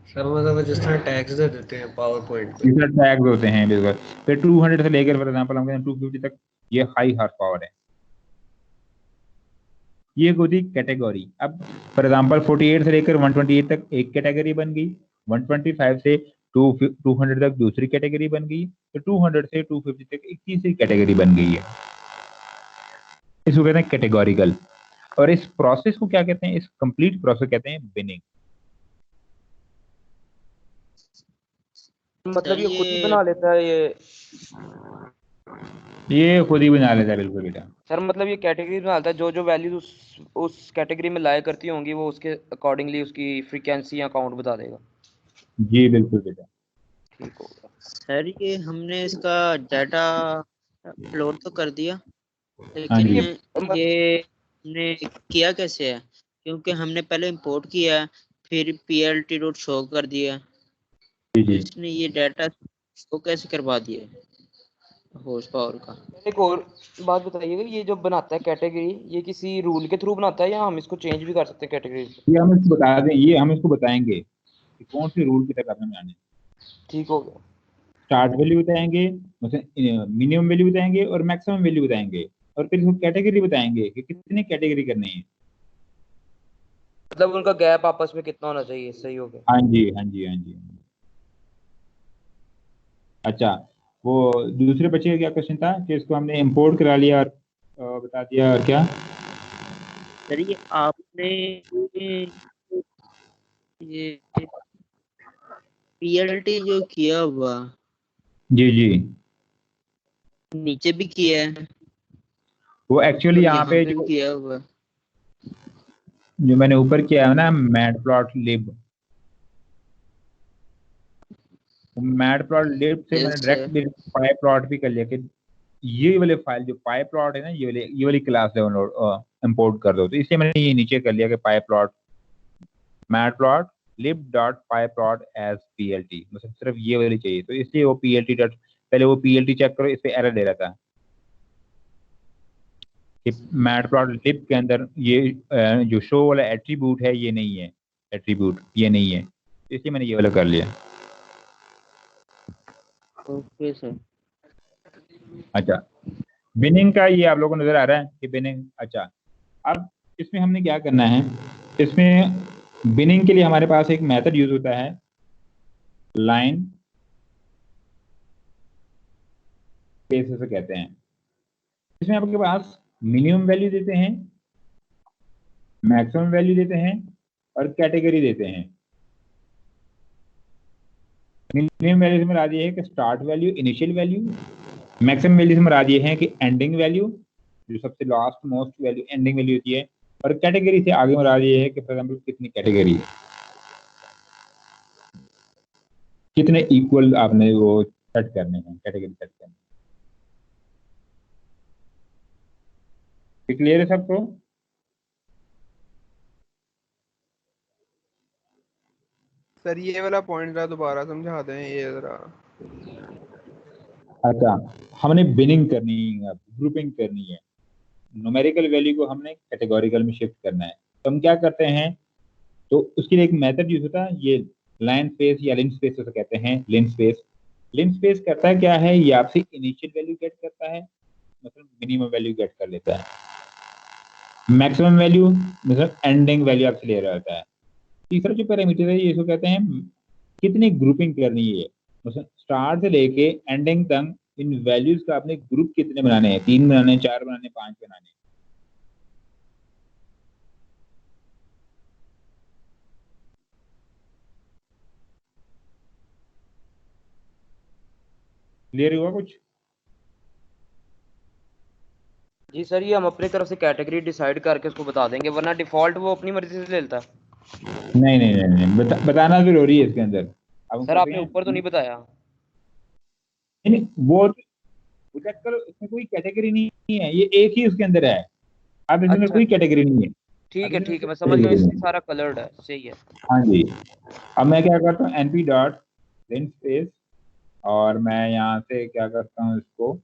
सर मतलब जिस तरह टैग्स दे देते हैं पावर पॉइंट पे, इस तरह टैग्स होते हैं बिल्कुल। फिर 200 से लेकर फॉर एग्जांपल हम कहते हैं 250 तक ये हाई हॉर्स पावर है। ये होती कैटेगरी। अब फॉर एग्जांपल 48 से लेकर 128 तक एक कैटेगरी बन गई, 125 से 200 तक दूसरी कैटेगरी बन गई, तो 200 से 250 तक एक तीसरी कैटेगरी बन गई है। इसको कहते हैं कैटेगोरिकल। और इस प्रोसेस को क्या कहते हैं, इस कंप्लीट प्रोसेस कहते हैं बिनिंग। मतलब ये खुद ही बना लेता है ये खुद ही बना लेता है बिल्कुल बेटा। सर मतलब ये कैटेगरी बना लेता है, जो जो वैल्यूज उस कैटेगरी में लाया करती होंगी वो उसके अकॉर्डिंगली उसकी फ्रीक्वेंसी या काउंट बता देगा। जी बिल्कुल बेटा। ठीक होगा सर। ये हमने इसका डाटा अपलोड तो कर दिया, हाँ लेकिन जी। ये हमने किया कैसे है? क्योंकि हमने पहले इंपोर्ट किया है, फिर plt डॉट शो कर दिया है, जी जी। इसने ये डाटा शो कैसे करवा दिया हॉर्स पावर का? एक और बात बताइएगा, ये जो बनाता है कैटेगरी ये किसी रूल के थ्रू बनाता है या हम इसको चेंज भी कर सकते हैं कैटेगरी? ये हम इसको बता दें, ये हम इसको बताएंगे कि कौन से रूल की तरह हमें बनाने। ठीक हो गया। स्टार्ट वैल्यू बताएंगे, मिनिमम वैल्यू बताएंगे और मैक्सिमम वैल्यू बताएंगे, और फिर इसको कैटेगरी बताएंगे कि कितनी कैटेगरी करनी है। मतलब उनका गैप आपस में कितना होना चाहिए, सही हो गया। हाँ जी हाँ जी हाँ जी। अच्छा, वो दूसरे बच्चे का क्या क्वेश्चन था कि इसको हमने इंपोर्ट करा लिया और बता दिया, और क्या? सर ये आपने ये plt जो किया हुआ, जी जी, नीचे भी किया है वो एक्चुअली यहाँ पे भी जो किया हुआ। मैंने ऊपर किया है ना मैटप्लॉटलिब, मैटप्लॉटलिब से मैंने डायरेक्ट पाईप्लॉट भी कर लिया कि ये वाले फाइल जो पाईप्लॉट है ना, ये वाली क्लास डाउनलोड इंपोर्ट कर दो। तो इसलिए मैंने ये नीचे कर लिया कि पाईप्लॉट matplotlib.pyplot as plt, मतलब सिर्फ ये वाली चाहिए। तो इसलिए वो plt डॉट, पहले वो plt चेक करो, इस पे एरर दे रहा था कि मैटप्लॉटलिब के अंदर ये जो शो वाला एट्रीब्यूट है ये नहीं है, एट्रीब्यूट ये नहीं है, इसलिए मैंने ये वाला कर लिया। Okay sir. अच्छा, बिनिंग का ये आप लोगों को नजर आ रहा है कि बिनिंग। अच्छा, अब इसमें हमने क्या करना है, इसमें बिनिंग के लिए हमारे पास एक मेथड यूज होता है लाइन स्पेस उसे कहते हैं। इसमें आपके पास मिनिमम वैल्यू देते हैं, मैक्सिमम वैल्यू देते हैं और कैटेगरी देते हैं। मिनिमम वैल्यू से मुराद ये है कि start value, initial value. Maximum value से मुराद ये है कि एंडिंग वैल्यू, जो सबसे last most value ending value होती है। और कैटेगरी से आगे मुराद ये है कि फॉर एग्जांपल कितनी कैटेगरी है, कितने इक्वल आपने वो सेट करने हैं, कैटेगरी सेट करनी है। क्लियर है सबको? सर ये वाला पॉइंट जरा दोबारा समझा दें ये जरा। अच्छा, हमने बिनिंग करनी है, ग्रुपिंग करनी है। न्यूमेरिकल वैल्यू को हमने कैटेगोरिकल में शिफ्ट करना है। तो हम क्या करते हैं, तो उसके लिए एक मेथड यूज होता है, ये लाइन स्पेस या लिन स्पेस उसे कहते हैं। लिन स्पेस, लिन स्पेस करता है क्या है, ये आपसे इनिशियल वैल्यू गेट करता है, मतलब मिनिमम वैल्यू गेट कर लेता है। मैक्सिमम वैल्यू मतलब एंडिंग वैल्यू आपसे ले रहा होता है। तीसरा जो पैरामीटर है ये इसको कहते हैं कितनी ग्रुपिंग करनी है, मतलब स्टार्ट से लेके एंडिंग तक इन वैल्यूज का आपने ग्रुप कितने बनाने हैं, 3 बनाने हैं, 4 बनाने हैं, 5 बनाने हैं। क्लियर हुआ कुछ? जी सर, ये हम अपनी तरफ से कैटेगरी डिसाइड करके उसको बता देंगे, वरना डिफॉल्ट वो अपनी मर्जी से ले लेता है। नहीं नहीं नहीं, नहीं। बताना जरूरी है इसके अंदर। अब सर आपने ऊपर तो नहीं बताया। नहीं, वो चेक करो, इसमें कोई कैटेगरी नहीं है, ये एक ही उसके अंदर है। अब इसमें अच्छा, कोई कैटेगरी नहीं है। ठीक है ठीक है, मैं समझ गया, इसलिए सारा कलर्ड है, सही है। हाँ जी। अब मैं क्या करता हूँ, np डॉट लिन स्पेस, और मैं यहाँ से क्या करता हूँ, इसको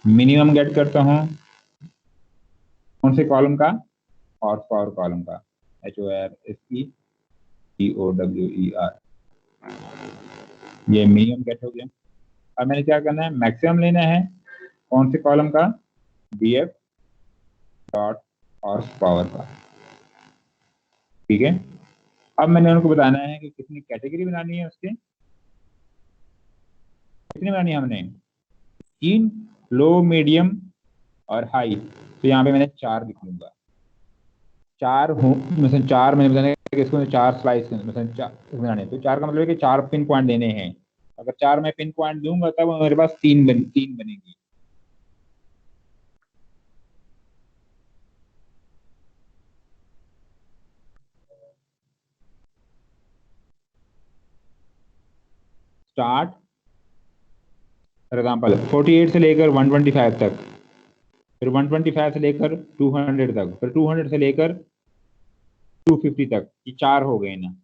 मिनिमम गेट करता हूँ। कौन से कॉलम का? हॉर्स पावर कॉलम का, HORSPOWER। ये मिनिमम गेट हो गया। अब मैंने क्या करना है, मैक्सिमम लेना है। कौन से कॉलम का? BF डॉट हॉर्स पावर का। ठीक है। अब मैंने उनको बताना है कि कितनी कैटेगरी बनानी है, उसके कितनी बनानी है हमने, 3, लो, मीडियम और हाई। तो यहाँ पे मैंने 4 लिख लूंगा। 4 हूँ, मतलब 4 मैंने बताया कि इसको 4 स्लाइस मतलब 4 बनाने, तो 4 का मतलब है कि 4 पिन पॉइंट देने हैं। अगर 4 मैं पिन पॉइंट दूंगा तब मेरे पास 3 बनेगी। स्टार्ट फॉर एग्जाम्पल 48 से लेकर 125 तक, फिर 125 से लेकर 200 तक, फिर 200 से लेकर 250 तक। ये 4 हो गए ना,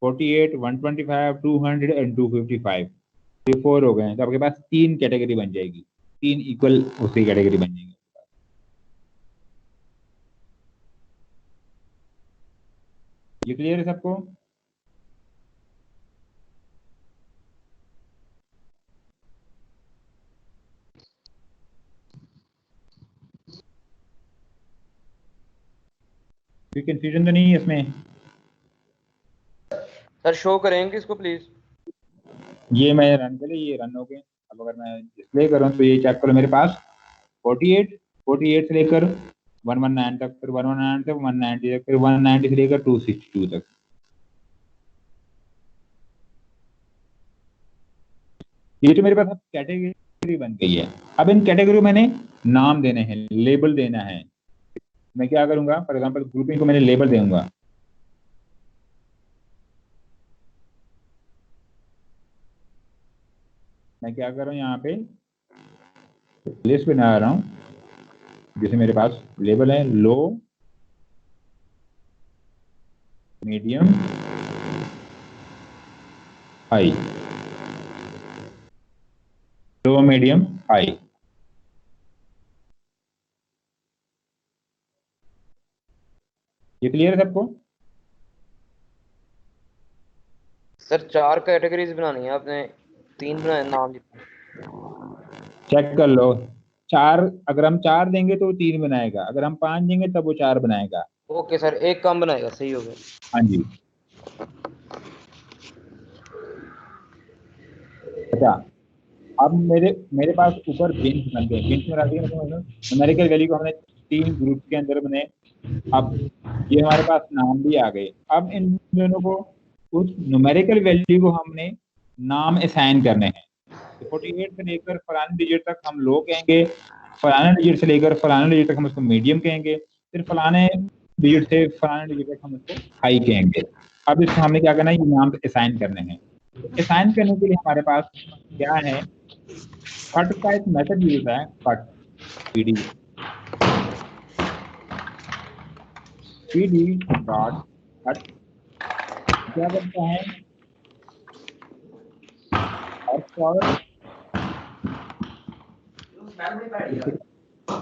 48, 125, 200 एंड 255, ये 4 हो गए हैं। तो आपके पास 3 कैटेगरी बन जाएगी, 3 इक्वल उसी कैटेगरी बन जाएगी। ये क्लियर है सबको? कोई कंफ्यूजन तो नहीं है इसमें? सर शो करेंगे इसको प्लीज। ये मैं रन कर, ये रन हो गए। अब अगर मैं डिस्प्ले करूं तो ये चेक करो, मेरे पास 48 से लेकर 119 तक, फिर 119 से 190 तक, फिर 190 से लेकर 262 तक। ये तो मेरे पास कैटेगरी बन गई है। अब इन कैटेगरी को मैंने नाम देने हैं, लेबल देना है। मैं क्या करूंगा, फॉर एग्जांपल ग्रुपिंग को मैंने लेबल दूंगा। मैं क्या कर रहा हूँ, यहाँ पे लिस्ट बना रहा हूँ, जैसे मेरे पास लेबल है लो, मीडियम, हाई, लो, मीडियम, हाई। ये क्लियर है सबको? सर 4 कैटेगरीज बनानी है आपने, 3 बनाए नाम जितने। चेक कर लो, 4 अगर हम 4 देंगे तो वो 3 बनाएगा, अगर हम 5 देंगे तब वो 4 बनाएगा। ओके सर, एक कम बनाएगा, सही हो गया। हाँ जी। अच्छा, अब मेरे पास ऊपर बिन्स बन गए। बिन्स में रखिए न्यूमेरिकल वैल्यू को हमने 3 ग्रुप के अंदर बने। अब ये हमारे पास नाम भी आ गए। अब इन दोनों को उस न्यूमेरिकल वैल्यू को हमने नाम असाइन करने हैं। 48 से लेकर फलाने डिजिट तक हम लो कहेंगे, फलाने डिजिट से लेकर फलाने डिजिट तक हम उसको मीडियम कहेंगे, फिर फलाने डिजिट से फलाने डिजिट तक हम उसको हाई कहेंगे। अब इसको हमने क्या करना है, ये नाम असाइन करने हैं। असाइन करने के लिए हमारे पास क्या है, कट का एक मेथड यूज है, कट पीडी डॉट कट क्या करता है, और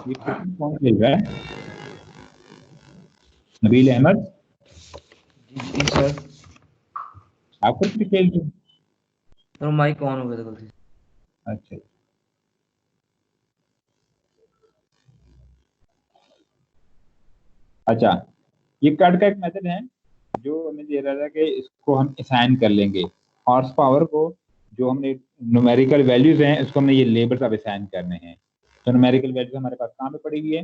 ये कौन खेल रहा है? नबील अहमद जी सर। आप कुछ भी खेल रहे तो माइक ऑन हो गया था गलती से। अच्छा, अच्छा, ये कट का एक मेथड है जो हमें दे रहा था कि इसको हम असाइन कर लेंगे। हॉर्स पावर को जो हमने न्यूमेरिकल वैल्यूज हैं इसको हमने ये लेबल्स अब असाइन करने हैं। तो न्यूमेरिकल वैल्यूज हमारे पास कहाँ पे पड़ी हुई है,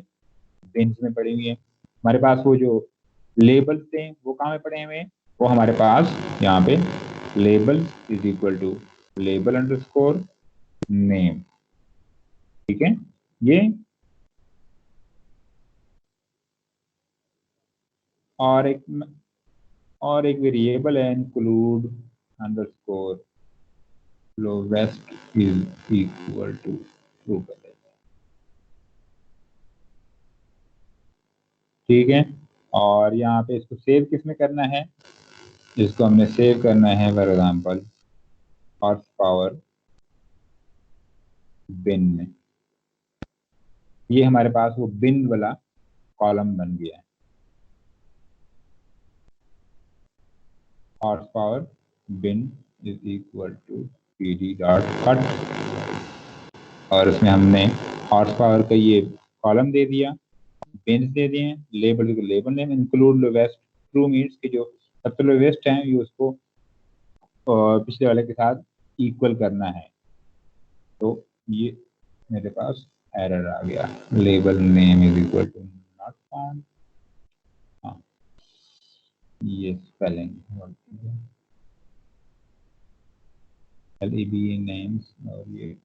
बिन्स में पड़ी हुई है। हमारे पास वो जो लेबल्स थे वो कहाँ पे पड़े हुए हैं, वो हमारे पास यहाँ पे label is equal to label underscore name. ठीक है, ये और एक वेरिएबल है include underscore lowest is equal to true कर देते हैं। ठीक है, और यहाँ पे इसको सेव किस में करना है, इसको हमने सेव करना है फॉर एग्जाम्पल हॉर्स पावर बिन में। ये हमारे पास वो बिन वाला कॉलम बन गया है, horse power bin is equal to pd dot cut, और इसमें हमने हॉर्स पावर का ये कॉलम दे दिया, बिन्स दे दिए, लेबल को label name, include lowest true means कि जो सबसे लोवेस्ट है ये उसको पिछले वाले के साथ इक्वल करना है। तो ये मेरे पास एरर आ गया, label name is equal to not found. हाँ, ये स्पेलिंग LEB नेम्स और ये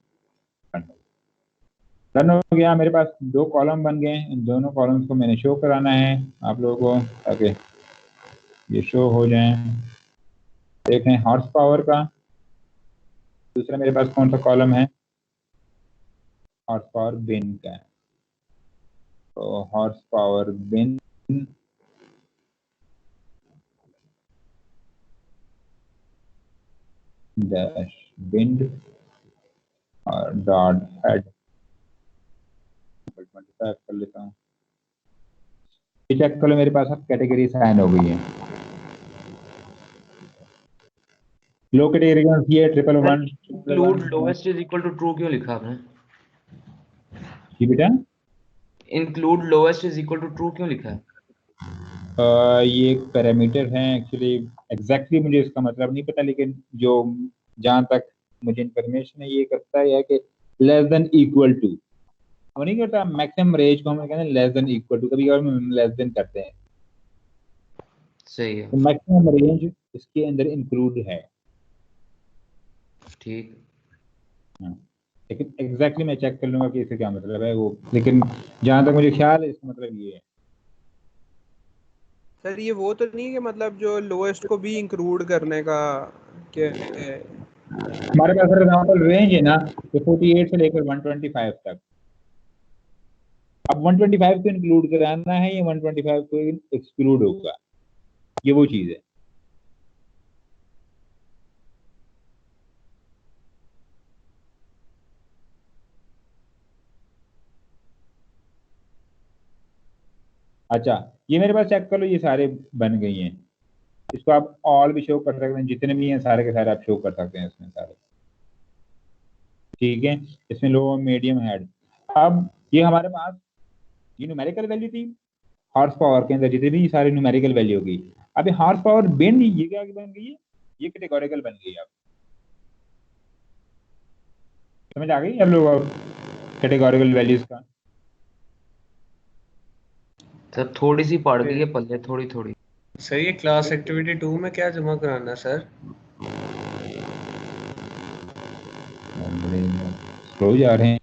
डन हो गया। मेरे पास 2 कॉलम बन गए। इन दोनों कॉलम्स को मैंने शो कराना है आप लोगों को ताकि ये शो हो जाए। देखें हॉर्स पावर का दूसरा मेरे पास कौन सा कॉलम है, हॉर्स पावर बिन का। तो हॉर्स पावर बिन डैश बिन और डॉट हेड 25 कर लेता हूँ। ये चेक कर लो, मेरे पास अब कैटेगरी साइन हो गई है। लो कैटेगरी कौन सी है, 111 include lowest is equal to true क्यों लिखा आपने? जी बेटा, include lowest is equal to true क्यों लिखा है? ये एक पैरामीटर है एक्चुअली, एग्जैक्टली मुझे इसका मतलब नहीं पता, लेकिन जो जहाँ तक मुझे इंफॉर्मेशन है ये करता है कि लेस देन इक्वल टू, हम नहीं करता मैक्सिमम रेंज को हम कहते हैं लेस देन इक्वल टू, कभी कभी हम लेस देन करते हैं। सही है, तो मैक्सिमम रेंज इसके अंदर इंक्लूड है। ठीक। लेकिन एग्जैक्टली मैं चेक कर लूंगा कि इससे क्या मतलब है वो, लेकिन जहाँ तक मुझे ख्याल है इसका मतलब ये है। सर ये वो तो नहीं है कि मतलब जो लोएस्ट को भी इंक्लूड करने का क्या है? हमारे पास फॉर एग्जांपल रेंज है ना, तो 48 से लेकर 125 तक। अब 125 को इंक्लूड कराना है या 125 को एक्सक्लूड होगा, ये वो चीज है। अच्छा, ये मेरे पास चेक कर लो, ये सारे बन गई हैं। इसको आप ऑल भी शो कर सकते हैं, जितने भी हैं सारे के सारे आप शो कर सकते हैं इसमें सारे। ठीक है, इसमें लो मीडियम हेड। अब ये हमारे पास ये न्यूमेरिकल वैल्यू थी हॉर्स पावर के अंदर, जितनी भी सारी न्यूमेरिकल वैल्यू होगी। अब ये हॉर्स पावर बिन ये क्या बन गई है, ये कैटेगोरिकल बन गई है। अब समझ आ गई आप लोग कैटेगोरिकल वैल्यूज का? सर थोड़ी सी पड़ गई है पल्ले, थोड़ी थोड़ी। सर ये क्लास एक्टिविटी 2 में क्या जमा कराना है सर? स्लो जा रहे हैं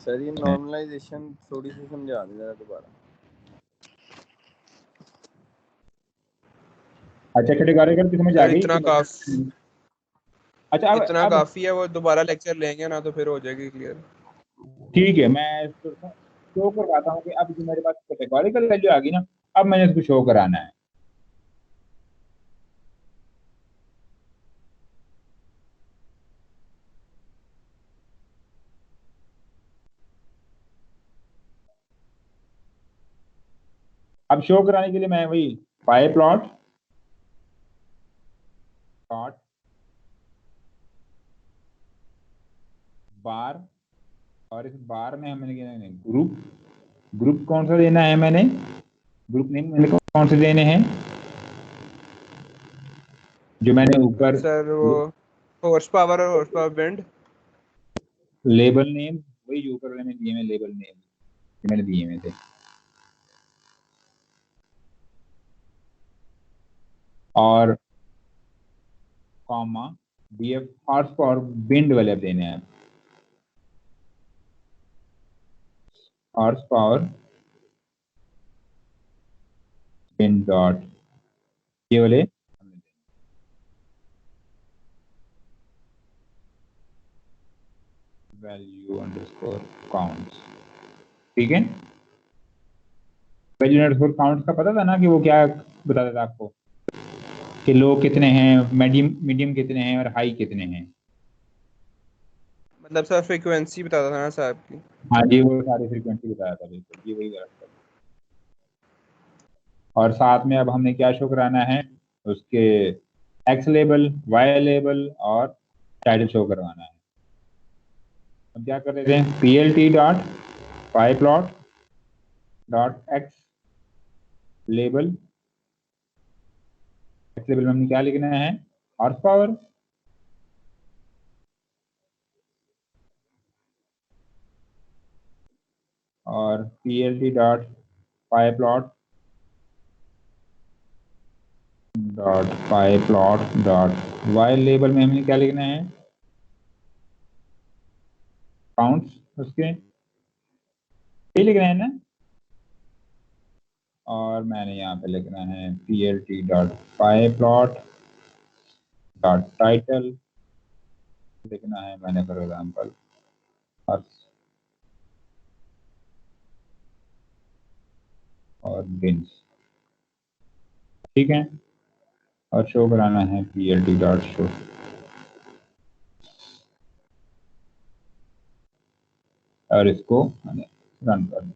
सर ये नॉर्मलाइजेशन थोड़ी सी समझा दें जरा दोबारा। अच्छा कैटेगोरिकल की समझ आ सर गई? इतना काफी, अच्छा इतना अब काफी है, वो दोबारा लेक्चर लेंगे ना तो फिर हो जाएगी क्लियर। ठीक है, मैं शो करवाता हूँ कि अब जो मेरे पास कैटेगोरिकल वैल्यू आ गई ना, अब मैंने इसको शो कराना है। अब शो कराने के लिए मैं वही पाई प्लॉट डॉट बार, और इस बार में हमें ग्रुप, ग्रुप कौन सा देना है, मैंने ग्रुप नेम मैंने कौन से देने हैं जो मैंने ऊपर सर वो हॉर्स पावर और horse power bend, label name वही जो ऊपर मैंने दिए हैं, लेबल नेम जो मैंने दिए हुए थे। और comma DF horse power bend वाले देने हैं, हॉर्स पावर बेंड डॉट ये वाले वैल्यू अंडरस्कोर काउंट्स। ठीक है, वैल्यू अंडरस्कोर काउंट्स का पता था ना कि वो क्या बताता था आपको कि लो कितने हैं, मीडियम कितने हैं और हाई कितने हैं। मतलब सर फ्रीक्वेंसी बताता था ना साहब की। हाँ जी, वो सारी फ्रीक्वेंसी बताया था, बिल्कुल ये वही करेक्ट। और साथ में अब हमने क्या शो कराना है, उसके एक्स लेबल, वाई लेबल और टाइटल शो करवाना है। हम क्या कर रहे थे, plt dot pyplot dot X label, X label में हमने क्या लिखना है, हॉर्स पावर, और plt dot pyplot dot Y label में हमने क्या लिखना है, काउंट्स उसके ये लिखना है ना। और मैंने यहाँ पे लिखना है plt dot pyplot dot title लिखना है मैंने फॉर एग्जाम्पल और बिन्स। ठीक है, और शो कराना है plt डॉट शो। और इसको मैंने रन कर दिया,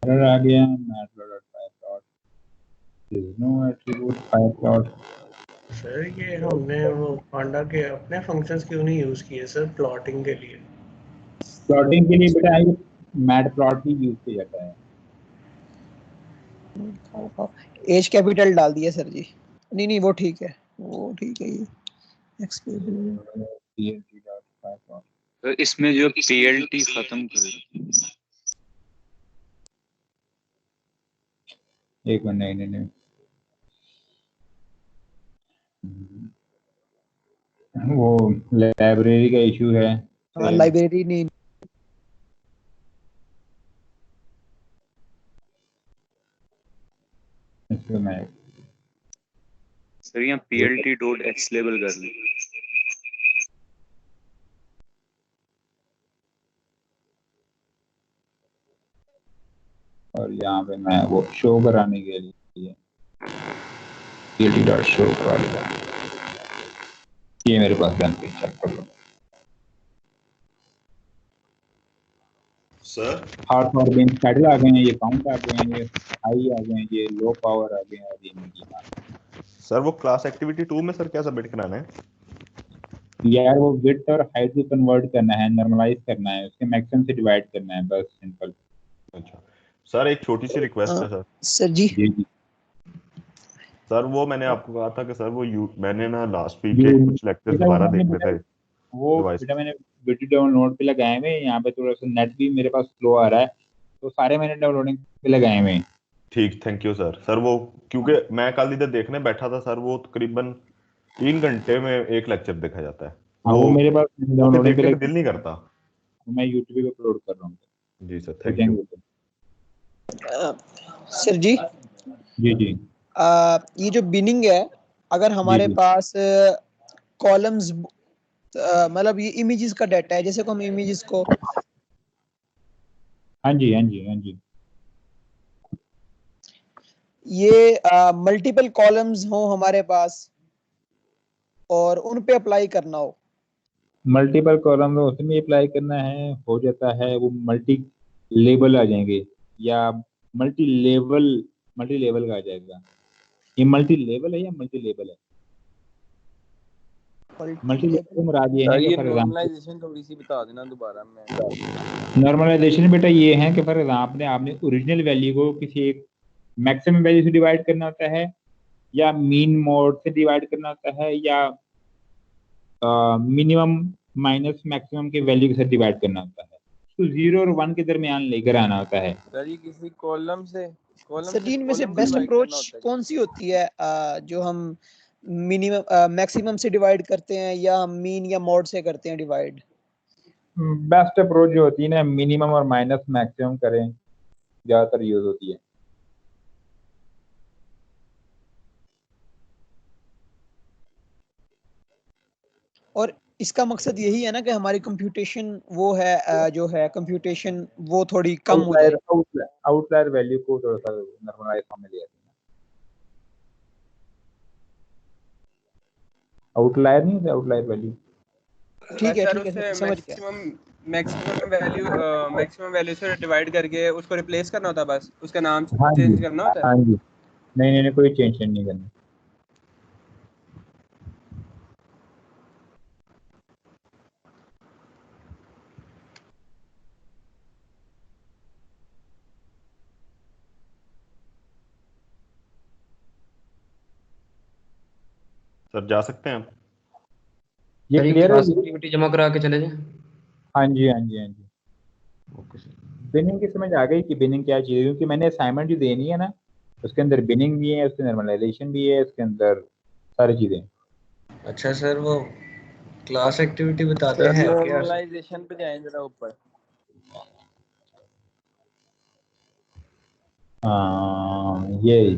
एरर आ गया, नो एट्रीब्यूट पाइप्लॉट। सर ये हमने वो पांडा के अपने फंक्शंस क्यों नहीं यूज किए सर प्लॉटिंग के लिए? प्लॉटिंग के लिए बेटा ये मैट प्लॉट ही यूज किया जाता है। एज कैपिटल डाल दिया सर जी। नहीं नहीं वो ठीक है, वो ठीक है। ये तो इसमें जो पीएलटी खत्म कर, एक मिनट, नहीं वो लाइब्रेरी का इशू है। हाँ लाइब्रेरी नहीं, इसको मैं सर यहाँ पीएलटी डॉट एक्स लेबल कर लें। और यहाँ पे मैं वो शो कराने के लिए plt डॉट शो करा लिया। ये मेरे पास गन पे चेक कर लो सर। हॉर्स पावर बेंच टाइटल आ गए हैं, ये काउंट आ गए हैं, ये हाई आ गए हैं, ये लो पावर आ गए हैं, और ये मीडियम आ गए। सर वो क्लास एक्टिविटी 2 में सर क्या सबमिट कराना है? यार वो विड्थ और हाइट को कन्वर्ट करना है, नॉर्मलाइज करना है, उसके मैक्सिमम से डिवाइड करना है, बस सिंपल। अच्छा सर, एक छोटी सी रिक्वेस्ट है सर। सर जी सर वो मैंने आपको कहा था कि सर वो मैंने ना लास्ट वीक के कुछ लेक्चर दोबारा देखने थे। वो डिवाइस। बेटा मैंने वीडियो डाउनलोड पे लगाए हुए हैं, यहाँ पे थोड़ा सा नेट भी मेरे पास स्लो आ रहा है, तो सारे मैंने डाउनलोडिंग पे लगाए हुए हैं। ठीक, थैंक यू सर। सर वो क्योंकि मैं कल इधर देखने बैठा था सर, वो तकरीबन 3 घंटे में एक लेक्चर देखा जाता है। हाँ वो मेरे पास वो फिर डाउनलोडिंग पे देखने का लगे, दिल नहीं करता। मैं यूट्यूब पे अपलोड कर रहा हूँ। जी सर, थैंक यू। सर जी जी जी ये जो बिनिंग है, अगर हमारे जी। पास कॉलम्स मतलब ये इमेजेस का डाटा है, जैसे को हम इमेजेस को हाँ जी हाँ जी हाँ जी ये मल्टीपल कॉलम्स हो हमारे पास और उन पे अप्लाई करना हो, मल्टीपल कॉलम में उसमें अप्लाई करना है, हो जाता है वो मल्टी लेबल आ जाएंगे या मल्टी लेवल का आ जाएगा। ये मल्टी लेवल है या मल्टी लेबल है? मल्टी लेवल को मुराद ये है सर कि ये फॉर एग्जाम्पल नॉर्मलाइजेशन थोड़ी सी बता देना दोबारा। मैं नॉर्मलाइजेशन बेटा ये है कि फॉर एग्जाम्पल आपने ओरिजिनल वैल्यू को किसी एक मैक्सिमम वैल्यू से डिवाइड करना होता है, या मीन मोड से डिवाइड करना होता है, या मिनिमम माइनस मैक्सिमम के वैल्यू के साथ डिवाइड करना होता है, तो 0 और 1 के दरमियान लेकर आना होता है। सर ये किसी कॉलम से सर जी इनमें से बेस्ट अप्रोच कौन सी होती है जो हम मिनिमम मैक्सिमम से डिवाइड करते हैं या मीन या मॉड से करते हैं डिवाइड? बेस्ट अप्रोच जो होती है ना, मिनिमम और माइनस मैक्सिमम करें, ज्यादातर यूज होती है। और इसका मकसद यही है ना कि हमारी कंप्यूटेशन वो है जो है कंप्यूटेशन वो थोड़ी कम हो जाए। आउटलायर वैल्यू को थोड़ा सा नॉर्मलाइज में लिया, आउटलायर नहीं, आउटलायर वैल्यू। ठीक है सर ठीक है उसे समझ गया। मैक्सिमम वैल्यू से डिवाइड करके उसको रिप्लेस करना होता है, बस उसका नाम हाँ चेंज जी करना होता है। हाँ जी, नहीं नहीं कोई चेंज नहीं करना। सर जा सकते हैं हम? ये सर ये क्लियर है? क्लास एक्टिविटी जमा करा के चले जाएं। हाँ जी हाँ जी हाँ जी। Okay sir. बिनिंग की समझ आ गई कि बिनिंग क्या चीज़ है, क्योंकि मैंने असाइनमेंट जो देनी है ना, उसके अंदर बिनिंग भी है, उसके नॉर्मलाइजेशन भी है, उसके अंदर सारी चीज़ें। अच्छा सर वो क्लास एक्टिविटी बताते हैं क्या? नॉर्मलाइजेशन पे जाएं जरा ऊपर। ये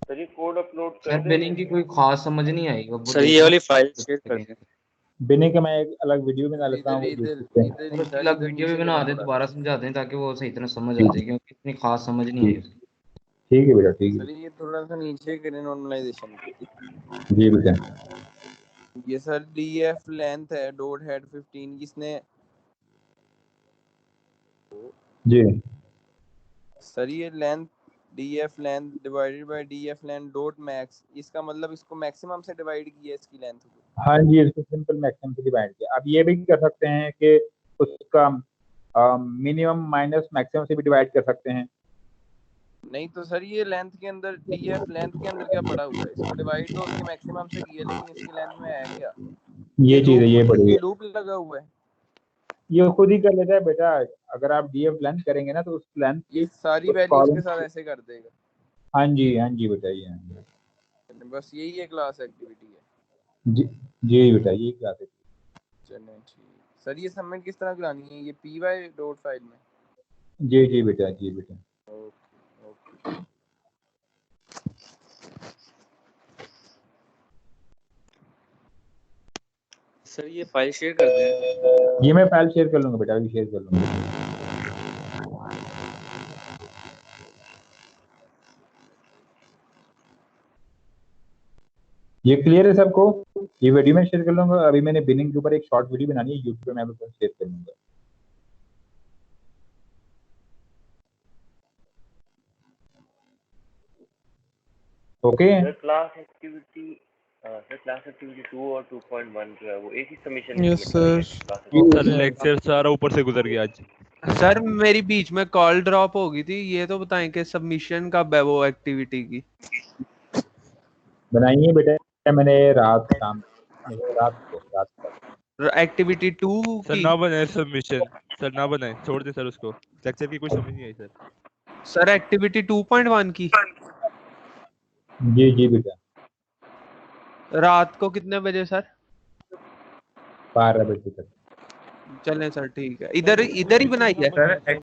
सर ये कोड अपलोड कर सर बिनिंग की कोई खास समझ नहीं आई। सर ये वाली फाइल शेयर कर दें। बिनिंग का मैं एक अलग वीडियो बना लेता हूँ, अलग वीडियो भी बना दे, दोबारा समझा दें ताकि वो सही तरह समझ आ जाए, क्योंकि इतनी खास समझ नहीं आई उसकी। ठीक है बेटा, ठीक है। सर ये थोड़ा सा नीचे करें नॉर्मलाइजेशन जी बेटा। ये सर डीएफ लेंथ है डॉट हेड 15 किसने? जी सर ये length DF length divided by DF length dot max, इसका मतलब इसको मैक्सिमम से डिवाइड किया इसकी लेंथ को। हाँ जी, इसको सिंपल मैक्सिमम से डिवाइड किया। अब ये भी कर सकते हैं कि उसका मिनिमम माइनस मैक्सिमम से भी डिवाइड कर सकते हैं। नहीं तो सर ये लेंथ के अंदर डीएफ लेंथ के अंदर क्या पड़ा हुआ है? इसको डिवाइड तो उसके मैक्सिमम से किया, लेकिन इसकी लेंथ में है क्या? ये चीज़ है, ये बड़ी ये लूप लगा हुआ है, ये खुद ही कर लेता है बेटा। अगर आप डीएफ लेंथ करेंगे ना तो उस लेंथ की सारी वैल्यूज के साथ ऐसे कर देगा। हाँ जी बताइए। बस यही है क्लास एक्टिविटी है। जी बेटा, यही क्लास है। चलिए ठीक। सर ये सबमिट किस तरह करानी है? ये py डॉट फाइल में? जी बेटा, जी बेटा। ओके। सर ये फाइल शेयर कर दें। ये मैं फाइल शेयर कर लूंगा बेटा, अभी शेयर कर लूंगा। ये क्लियर है सबको? ये वीडियो में शेयर कर लूंगा। अभी मैंने बिनिंग के ऊपर एक शॉर्ट वीडियो बनानी है, यूट्यूब पे मैं भी शेयर कर लूंगा। ओके क्लास एक्टिविटी 2 और 2.1 जो है वो एक ही submission. Yes sir. Sir lecture सारा ऊपर से गुजर गया आज। सर मेरी बीच में कॉल ड्रॉप हो गई थी, ये तो बताएं कि सबमिशन कब है वो एक्टिविटी की? बनाइए बेटा, मैंने रात को रात को। एक्टिविटी 2 सर की ना बनाए सबमिशन, सर ना बनाए, छोड़ दे सर उसको। लेक्चर की कुछ समझ नहीं आई सर। सर एक्टिविटी 2.1 की जी बेटा। रात को कितने बजे सर? 12 बजे तक। चलें सर ठीक है, इधर ही बनाई है।